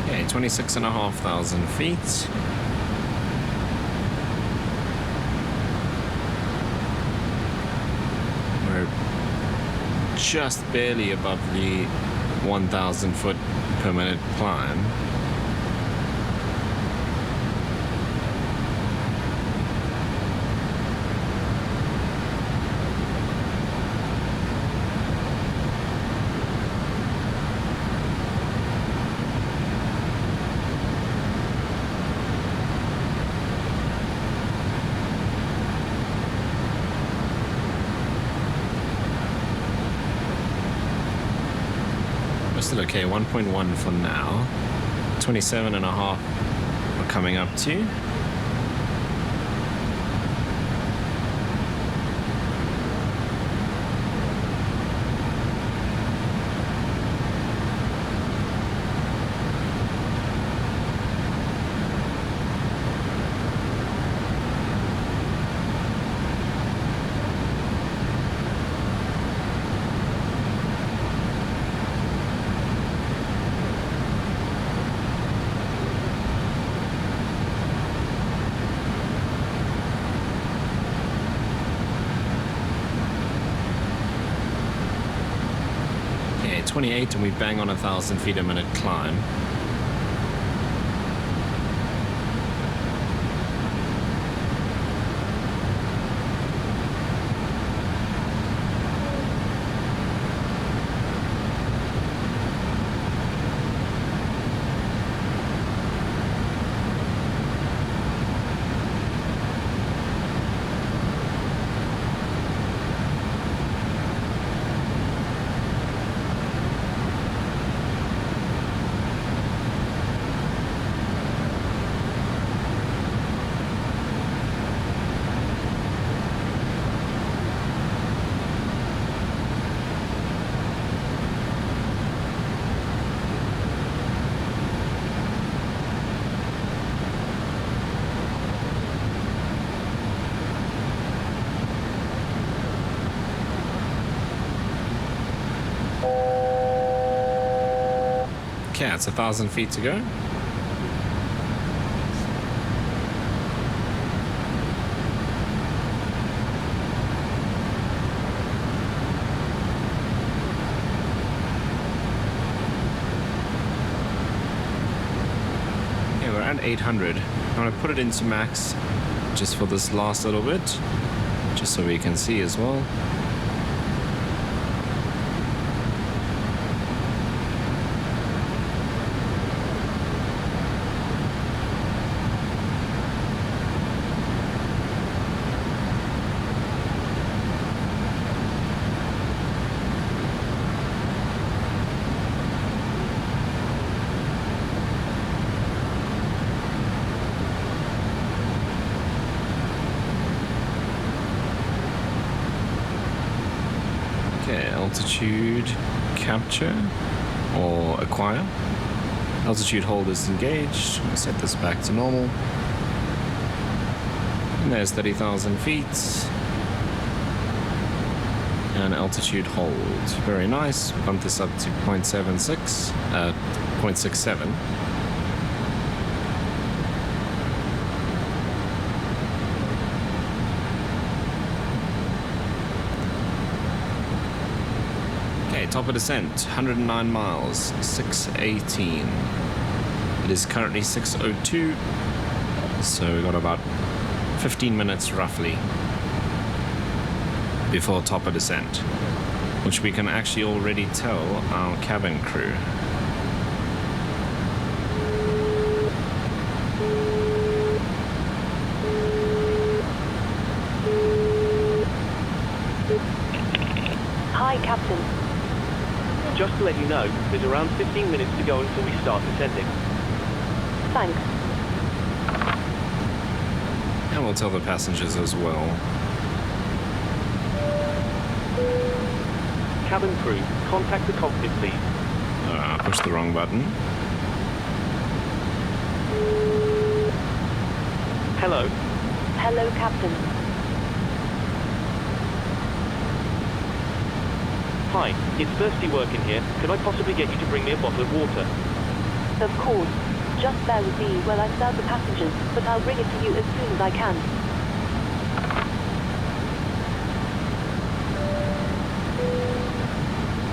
Okay, 26,500 feet. We're just barely above the 1,000 foot per minute climb. Still okay, 1.1 for now. 27.5 we're coming up to. Okay, 28 and we bang on 1,000 feet a minute climb. Okay, it's 1,000 feet to go. around 800. I'm going to put it into max just for this last little bit, just so we can see as well. Altitude capture or acquire. Altitude hold is engaged. We'll set this back to normal. And there's 30,000 feet. And altitude hold. Very nice. Bump this up to 0.67. Top of descent, 109 miles, 618. It is currently 6:02, so we've got about 15 minutes roughly before top of descent, which we can actually already tell our cabin crew. Hi, Captain. Just to let you know, there's around 15 minutes to go until we start descending. Thanks. And we'll tell the passengers as well. Cabin crew, contact the cockpit, please. Push the wrong button. Hello. Hello, Captain. Hi, it's thirsty work in here. Could I possibly get you to bring me a bottle of water? Of course. Just bear with me while I serve the passengers, but I'll bring it to you as soon as I can.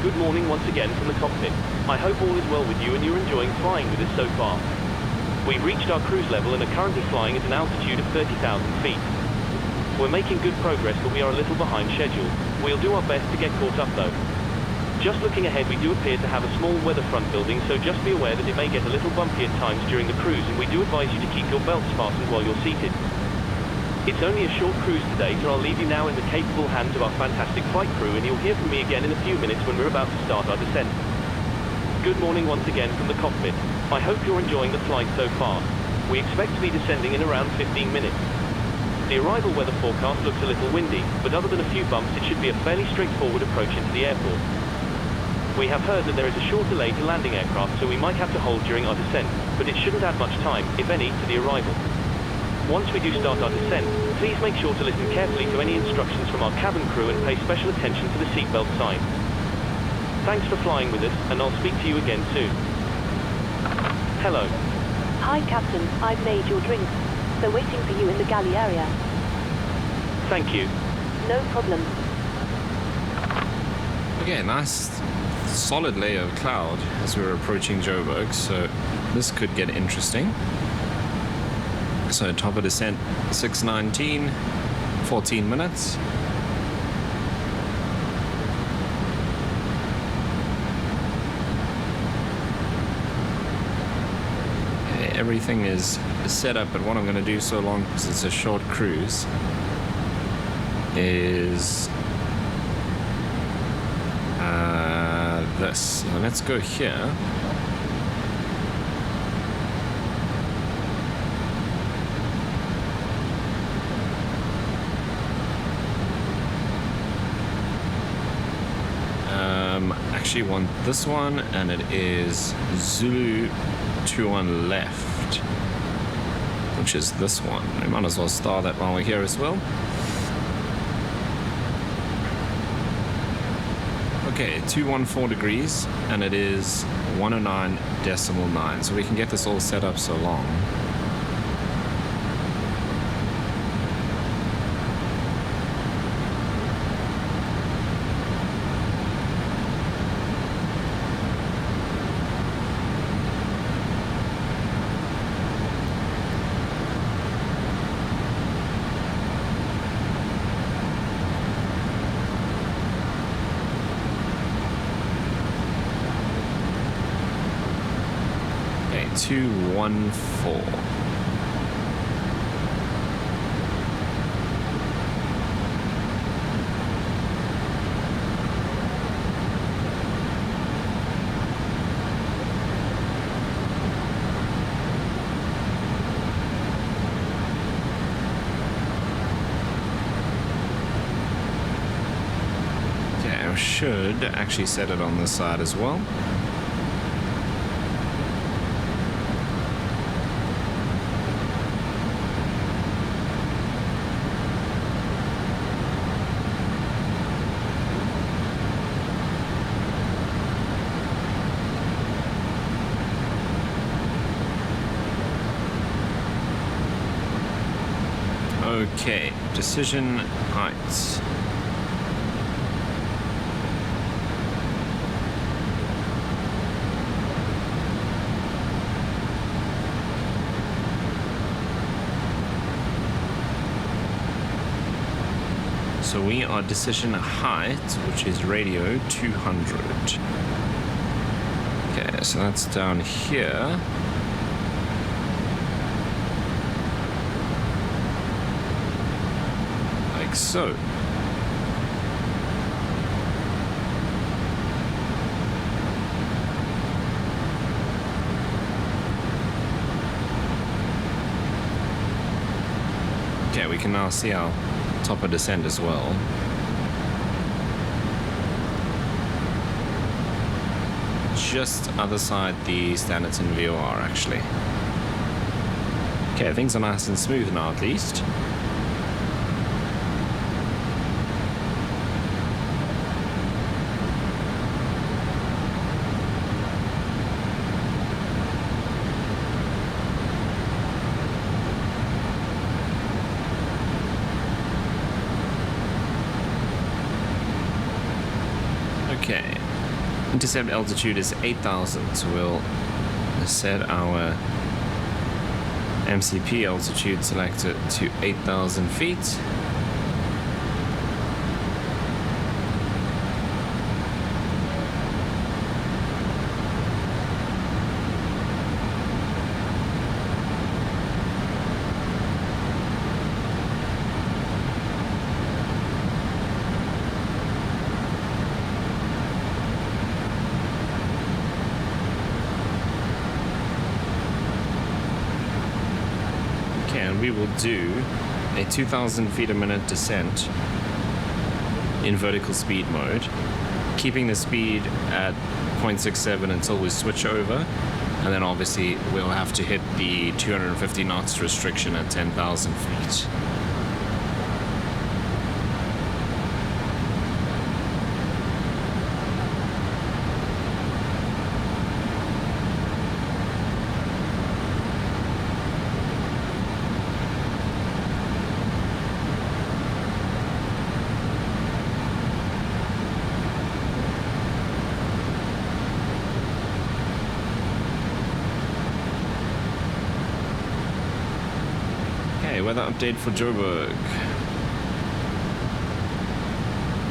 Good morning once again from the cockpit. I hope all is well with you and you're enjoying flying with us so far. We've reached our cruise level and are currently flying at an altitude of 30,000 feet. We're making good progress, but we are a little behind schedule. We'll do our best to get caught up though. Just looking ahead, we do appear to have a small weather front building, so just be aware that it may get a little bumpy at times during the cruise, and we do advise you to keep your belts fastened while you're seated. It's only a short cruise today, so I'll leave you now in the capable hands of our fantastic flight crew, and you'll hear from me again in a few minutes when we're about to start our descent. Good morning once again from the cockpit. I hope you're enjoying the flight so far. We expect to be descending in around 15 minutes. The arrival weather forecast looks a little windy, but other than a few bumps, it should be a fairly straightforward approach into the airport. We have heard that there is a short delay to landing aircraft, so we might have to hold during our descent, but it shouldn't add much time, if any, to the arrival. Once we do start our descent, please make sure to listen carefully to any instructions from our cabin crew and pay special attention to the seatbelt sign. Thanks for flying with us, and I'll speak to you again soon. Hello. Hi, Captain. I've made your drinks. They're waiting for you in the galley area. Thank you. No problem. Okay, nice solid layer of cloud as we're approaching Joburg, so this could get interesting. So top of descent 6:19, 14 minutes. Everything is set up, but what I'm going to do so long, because it's a short cruise, is this. So let's go here. Actually want this one, and it is Zulu 21 left, which is this one. We might as well star that while we're here as well. Okay, 214 degrees, and it is 109.9, so we can get this all set up so long. 214. Should actually set it on this side as well. Okay, decision heights. So we are decision height, which is radio 200. Okay, so that's down here. Like so. Okay, we can now see our top of descent as well. Just other side the Standards in VOR actually. Okay, things are nice and smooth now at least. Okay, intercept altitude is 8,000, so we'll set our MCP altitude selected to 8,000 feet. And we will do a 2,000 feet a minute descent in vertical speed mode, keeping the speed at 0.67 until we switch over, and then obviously we'll have to hit the 250 knots restriction at 10,000 feet. Weather update for Joburg.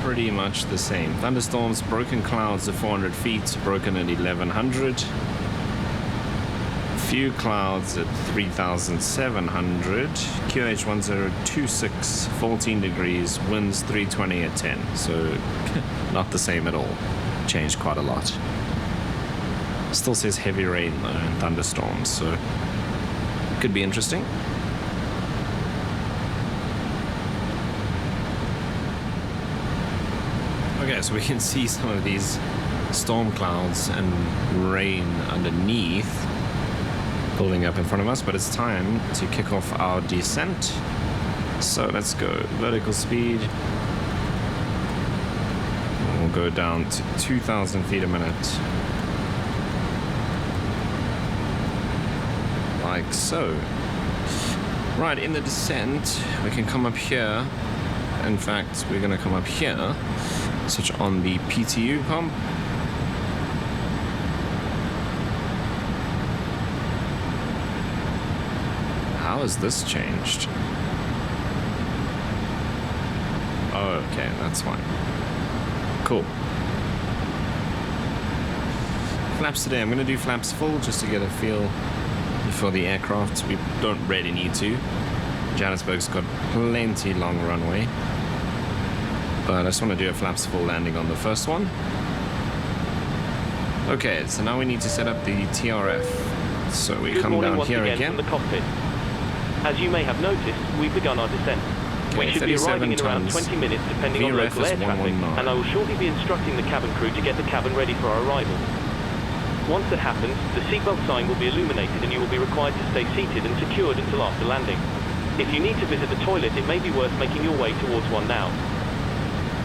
Pretty much the same. Thunderstorms, broken clouds at 400 feet, broken at 1100. Few clouds at 3,700. QH1026, 14 degrees, winds 320 at 10. So not the same at all. Changed quite a lot. Still says heavy rain though and thunderstorms, so could be interesting. Okay, so we can see some of these storm clouds and rain underneath building up in front of us, but it's time to kick off our descent. So let's go. Vertical speed. We'll go down to 2,000 feet a minute. Like so. Right, in the descent, we can come up here. In fact, we're going to come up here. Switch on the PTU pump. How has this changed? Oh, okay, that's fine. Cool. Flaps today, I'm going to do flaps full just to get a feel for the aircraft. We don't really need to. Johannesburg's got plenty long runway. But I just want to do a flaps full landing on the first one. Okay, so now we need to set up the TRF. So we come down here again. From the cockpit. As you may have noticed, we've begun our descent. We should be arriving in around 20 minutes depending on local air traffic, and I will shortly be instructing the cabin crew to get the cabin ready for our arrival. Once that happens, the seatbelt sign will be illuminated and you will be required to stay seated and secured until after landing. If you need to visit the toilet, it may be worth making your way towards one now.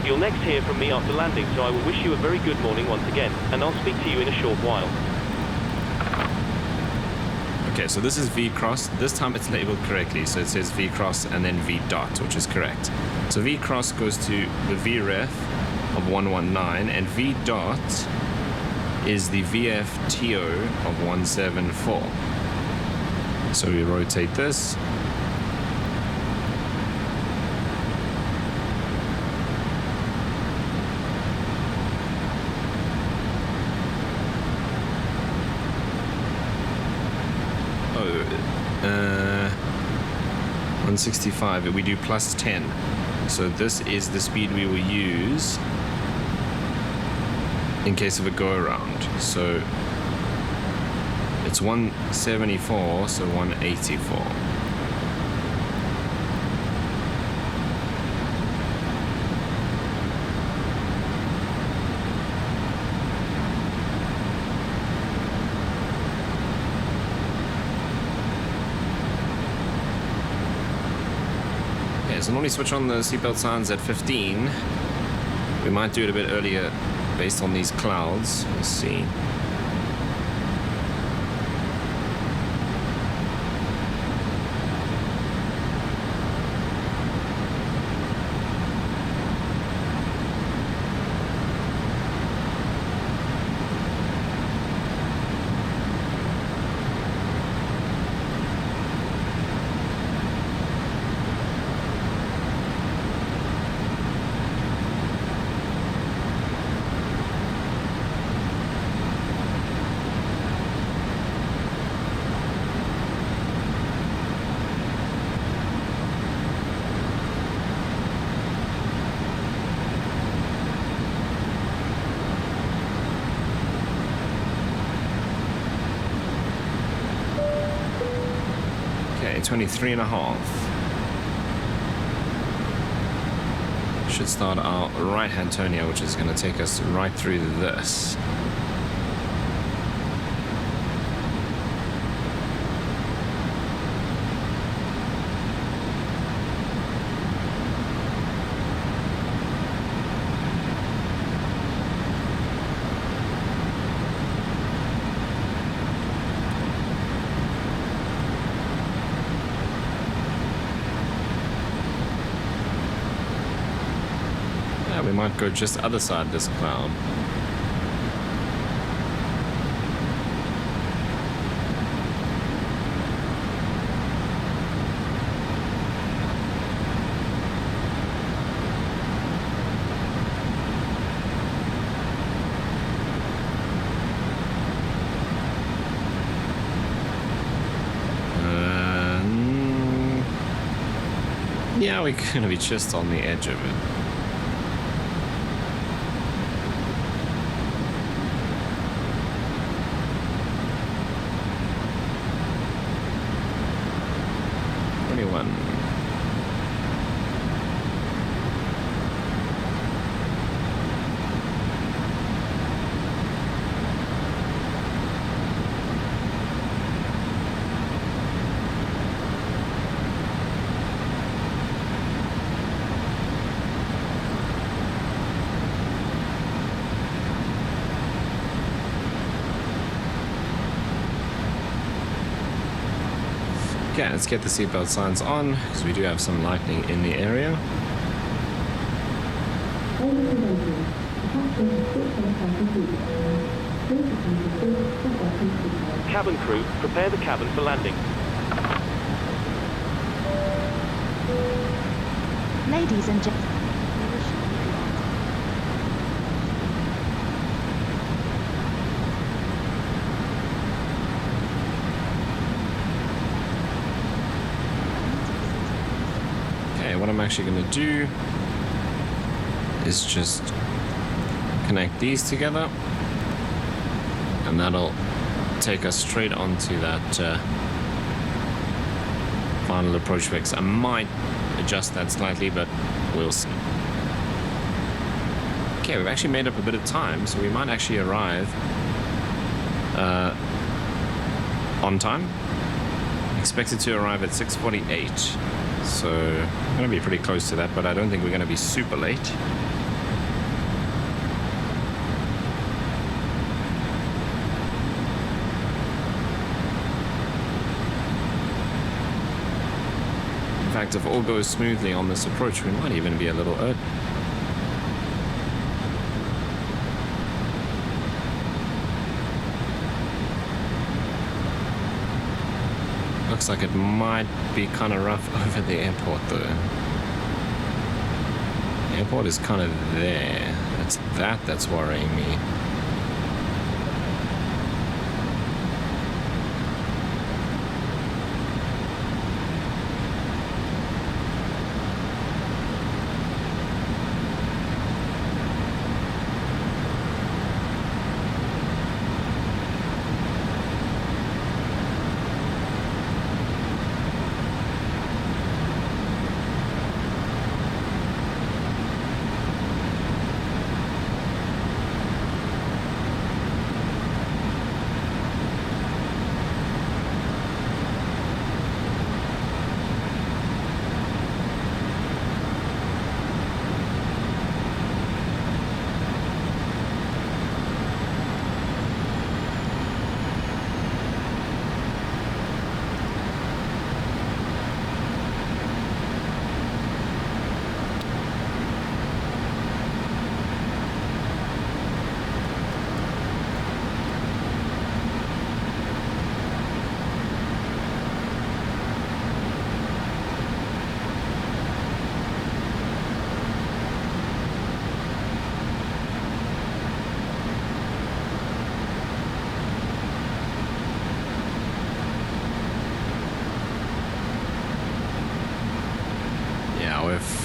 You'll next hear from me after landing, so I will wish you a very good morning once again, and I'll speak to you in a short while. Okay, so this is V-cross. This time it's labeled correctly, so it says V-cross and then V-dot, which is correct. So V-cross goes to the VREF of 119, and V-dot is the VFTO of 174. So we rotate this. Oh, 165, we do plus 10. So this is the speed we will use in case of a go-around. So it's 174, so 184. Okay, so normally switch on the seatbelt signs at 15. We might do it a bit earlier based on these clouds. Let's see. Okay, 23 and a half. Should start our right-hand turn here, which is going to take us right through this. We might go just other side of this cloud. Yeah, we're going to be just on the edge of it. Okay, let's get the seatbelt signs on, because we do have some lightning in the area. Cabin crew, prepare the cabin for landing. Ladies and gentlemen. what I'm actually going to do is just connect these together, and that'll take us straight onto that final approach fix. I might adjust that slightly, but we'll see. Okay, we've actually made up a bit of time, so we might actually arrive on time. Expected to arrive at 6:48, so I'm going to be pretty close to that, but I don't think we're going to be super late. In fact, if all goes smoothly on this approach, we might even be a little early. Looks like it might be kind of rough over the airport though. The airport is kind of there. It's that's worrying me.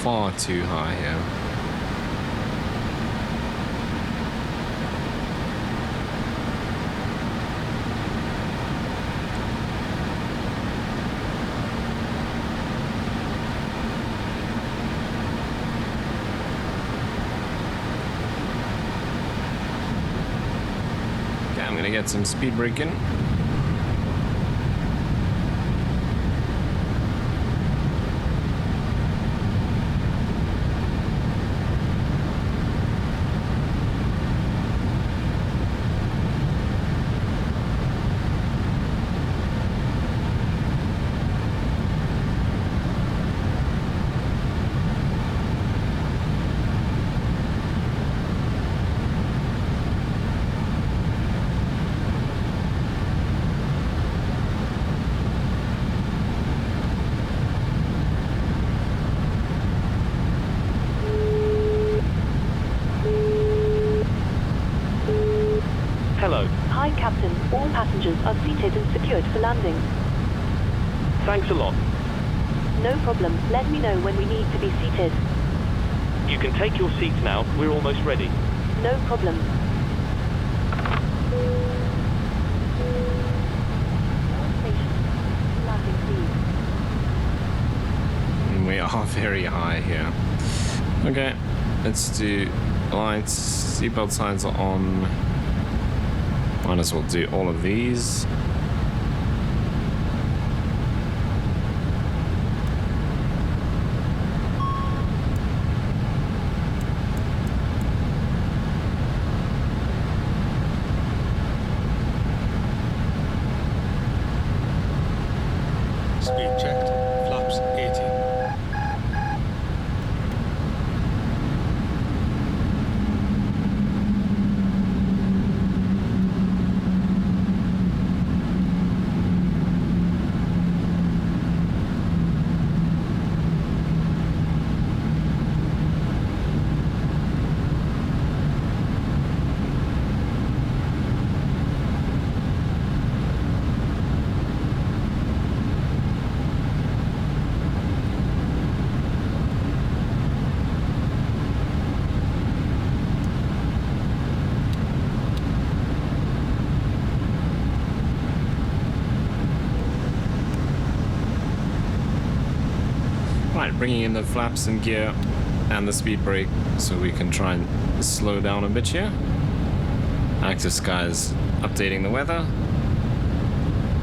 Far too high here. Okay, I'm gonna get some speed braking. All passengers are seated and secured for landing. Thanks a lot. No problem. Let me know when we need to be seated. You can take your seats now. We're almost ready. No problem. Landing, please. We are very high here. Okay, let's do lights. Seatbelt signs are on. Might as well do all of these. Speed checked. Flaps 80. bringing in the flaps and gear and the speed brake so we can try and slow down a bit here. Active skies updating the weather.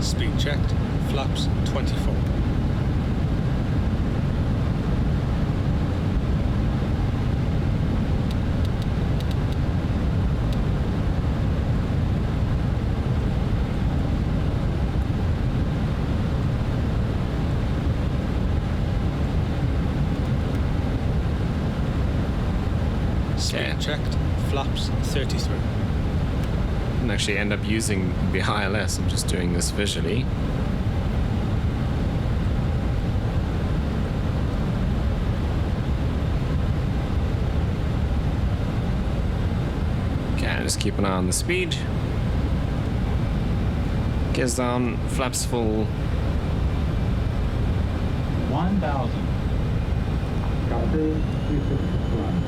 Speed checked. Flaps 24. Speed checked. Flaps 33. And actually end up using the ILS. I'm just doing this visually. Okay, just keep an eye on the speed. Gears down, flaps full. 1,000. Copy. 361.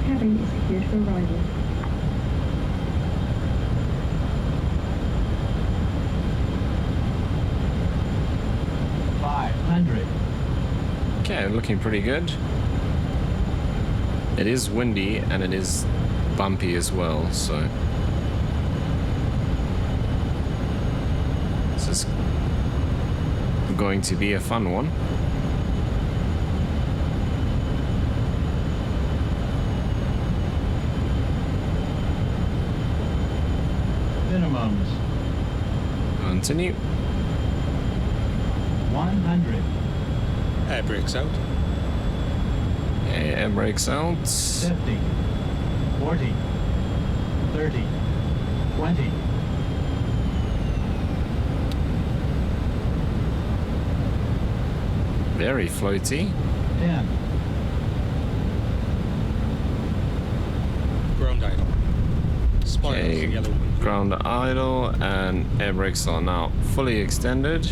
Cabin is secured for arrival. Okay, looking pretty good. It is windy and it is bumpy as well, so this is going to be a fun one. Minimums. Continue. 100. Air brakes out. Okay, air brakes out. 50. 40. 30. 20. Very floaty. 10. Ground idle. Spoilers Okay, yellow. ground idle and air brakes are now fully extended.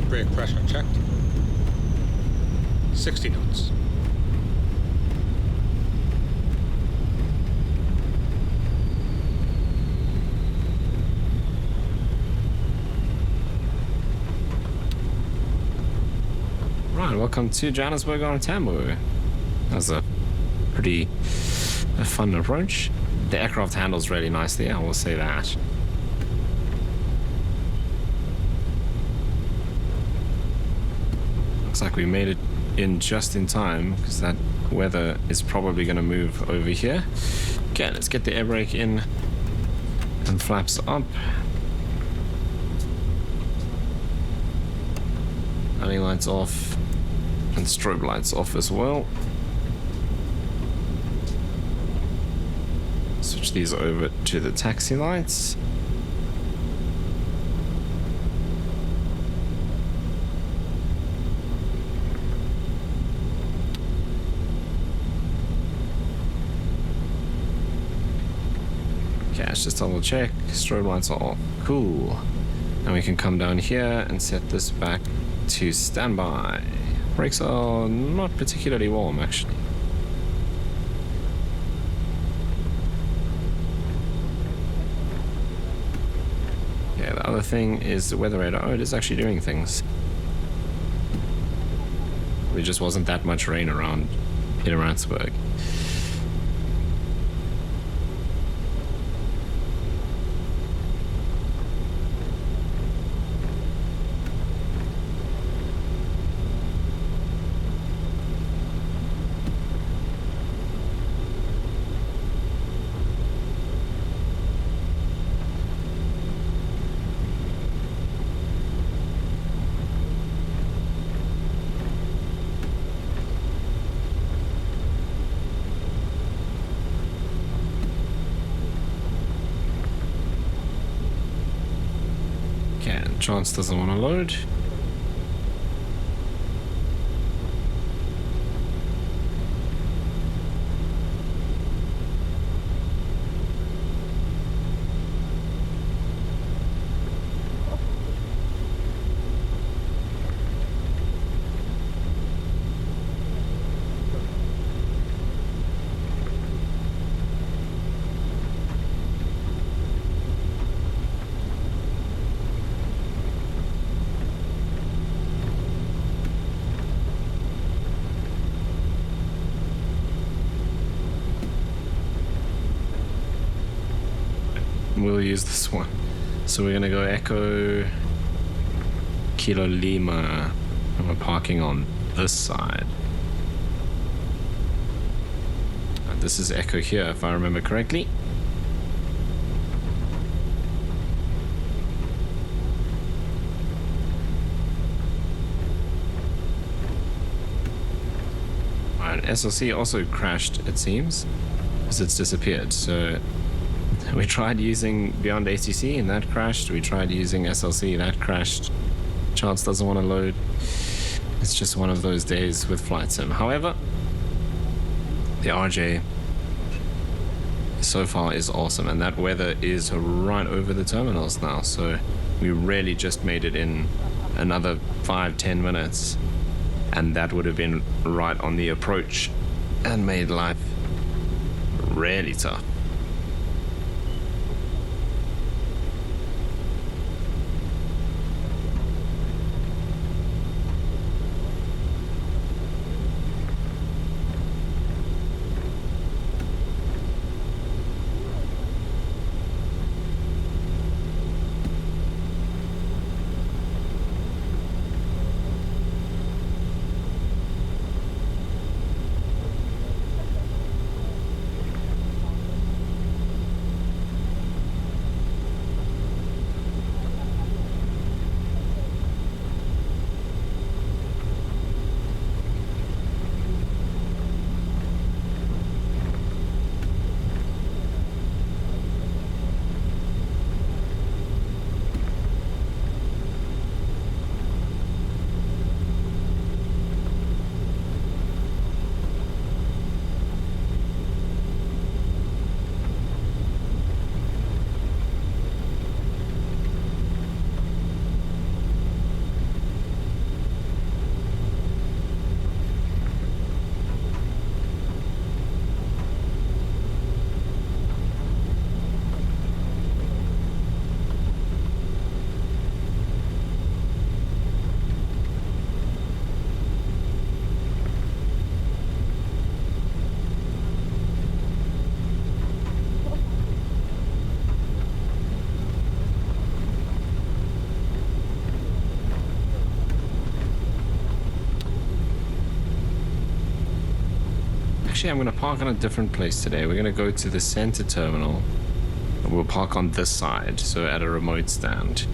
Brake pressure checked. 60 knots. Right, welcome to Johannesburg on Tambo. That's a pretty fun approach. The aircraft handles really nicely, I will say that. Looks like we made it in just in time because that weather is probably going to move over here. Okay, let's get the air brake in and flaps up. Running lights off and strobe lights off as well. Switch these over to the taxi lights. Okay, let's just double check. Strobe lights are off. Cool. And we can come down here and set this back to standby. Brakes are not particularly warm, actually. Yeah, the other thing is the weather radar. Oh, it is actually doing things. There just wasn't that much rain around Pietermaritzburg. Chance doesn't want to load. we'll use this one. So we're gonna go Echo Kilo Lima, and we're parking on this side. This is Echo here, if I remember correctly. Alright, SLC also crashed, it seems, because it's disappeared. So we tried using Beyond ATC and that crashed. We tried using SLC, that crashed. Chance doesn't want to load. It's just one of those days with Flight Sim. However, the RJ so far is awesome, and that weather is right over the terminals now, so we really just made it in another 5-10 minutes, and that would have been right on the approach and made life really tough. Actually, I'm going to park on a different place today. We're going to go to the center terminal. We'll park on this side, so at a remote stand.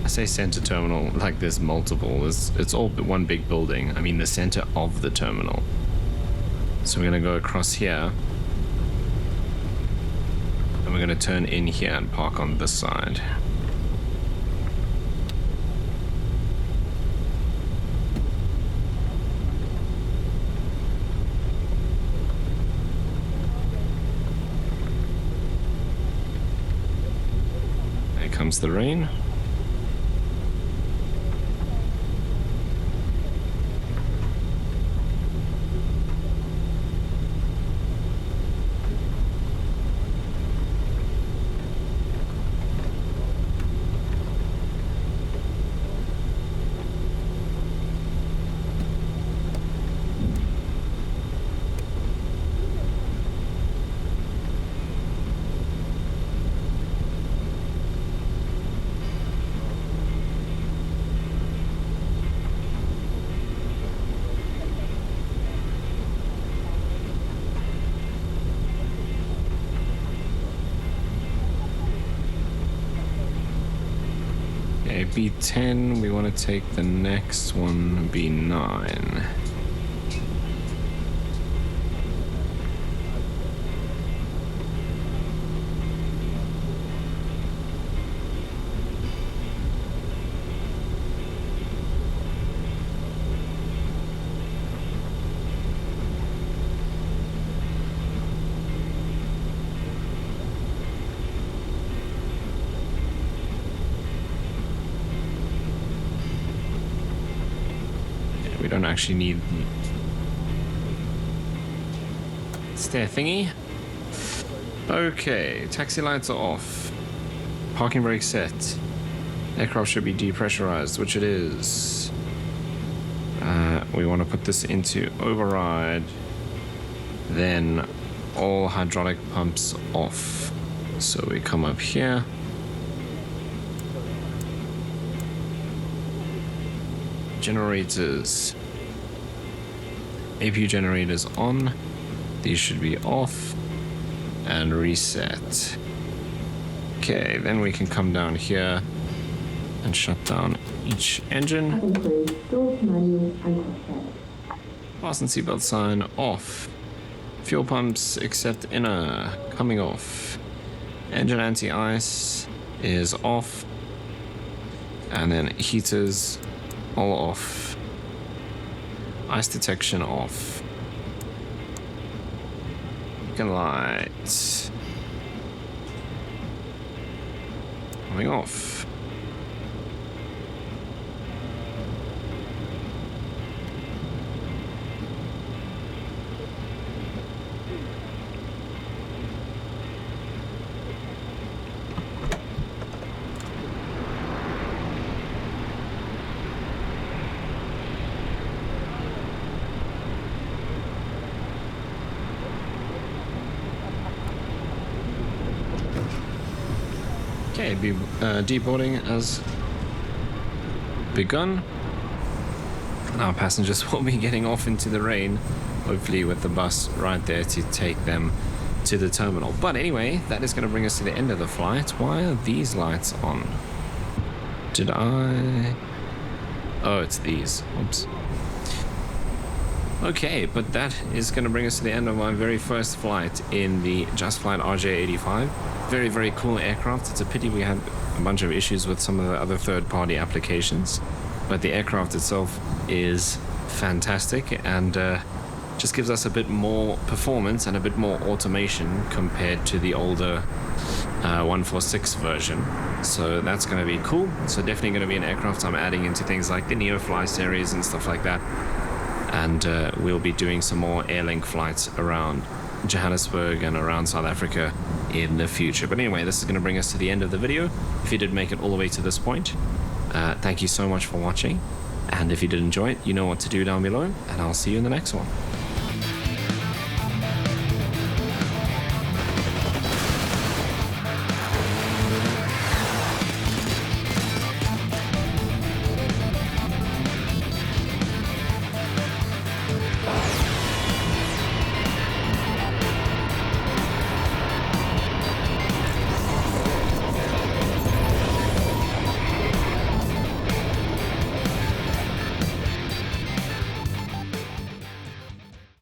Say center terminal, like there's multiple. It's all one big building. I mean the center of the terminal. So we're gonna go across here, and we're gonna turn in here and park on this side. There comes the rain. B10, we want to take the next one, B9. We don't actually need the stair thingy. Okay, taxi lights are off. Parking brake set. Aircraft should be depressurized, which it is. We want to put this into override. Then all hydraulic pumps off. So we come up here. Generators. APU generators on. These should be off. And reset. Okay, then we can come down here and shut down each engine. Fasten seatbelt sign off. Fuel pumps except inner coming off. Engine anti-ice is off. And then heaters all off. Ice detection off. Beacon lights coming off. Okay, deboarding has begun. Our passengers will be getting off into the rain, hopefully with the bus right there to take them to the terminal. But anyway, that is going to bring us to the end of the flight. Why are these lights on? Did I... Oh, it's these. Oops. Okay, but that is going to bring us to the end of my very first flight in the JustFlight RJ85. Very, very cool aircraft. It's a pity we had a bunch of issues with some of the other third-party applications, but the aircraft itself is fantastic and just gives us a bit more performance and a bit more automation compared to the older 146 version. So that's going to be cool. So definitely going to be an aircraft I'm adding into things like the NeoFly series and stuff like that. And we'll be doing some more Airlink flights around Johannesburg and around South Africa in the future. But anyway, this is going to bring us to the end of the video. If you did make it all the way to this point, thank you so much for watching. And if you did enjoy it, you know what to do down below, and I'll see you in the next one.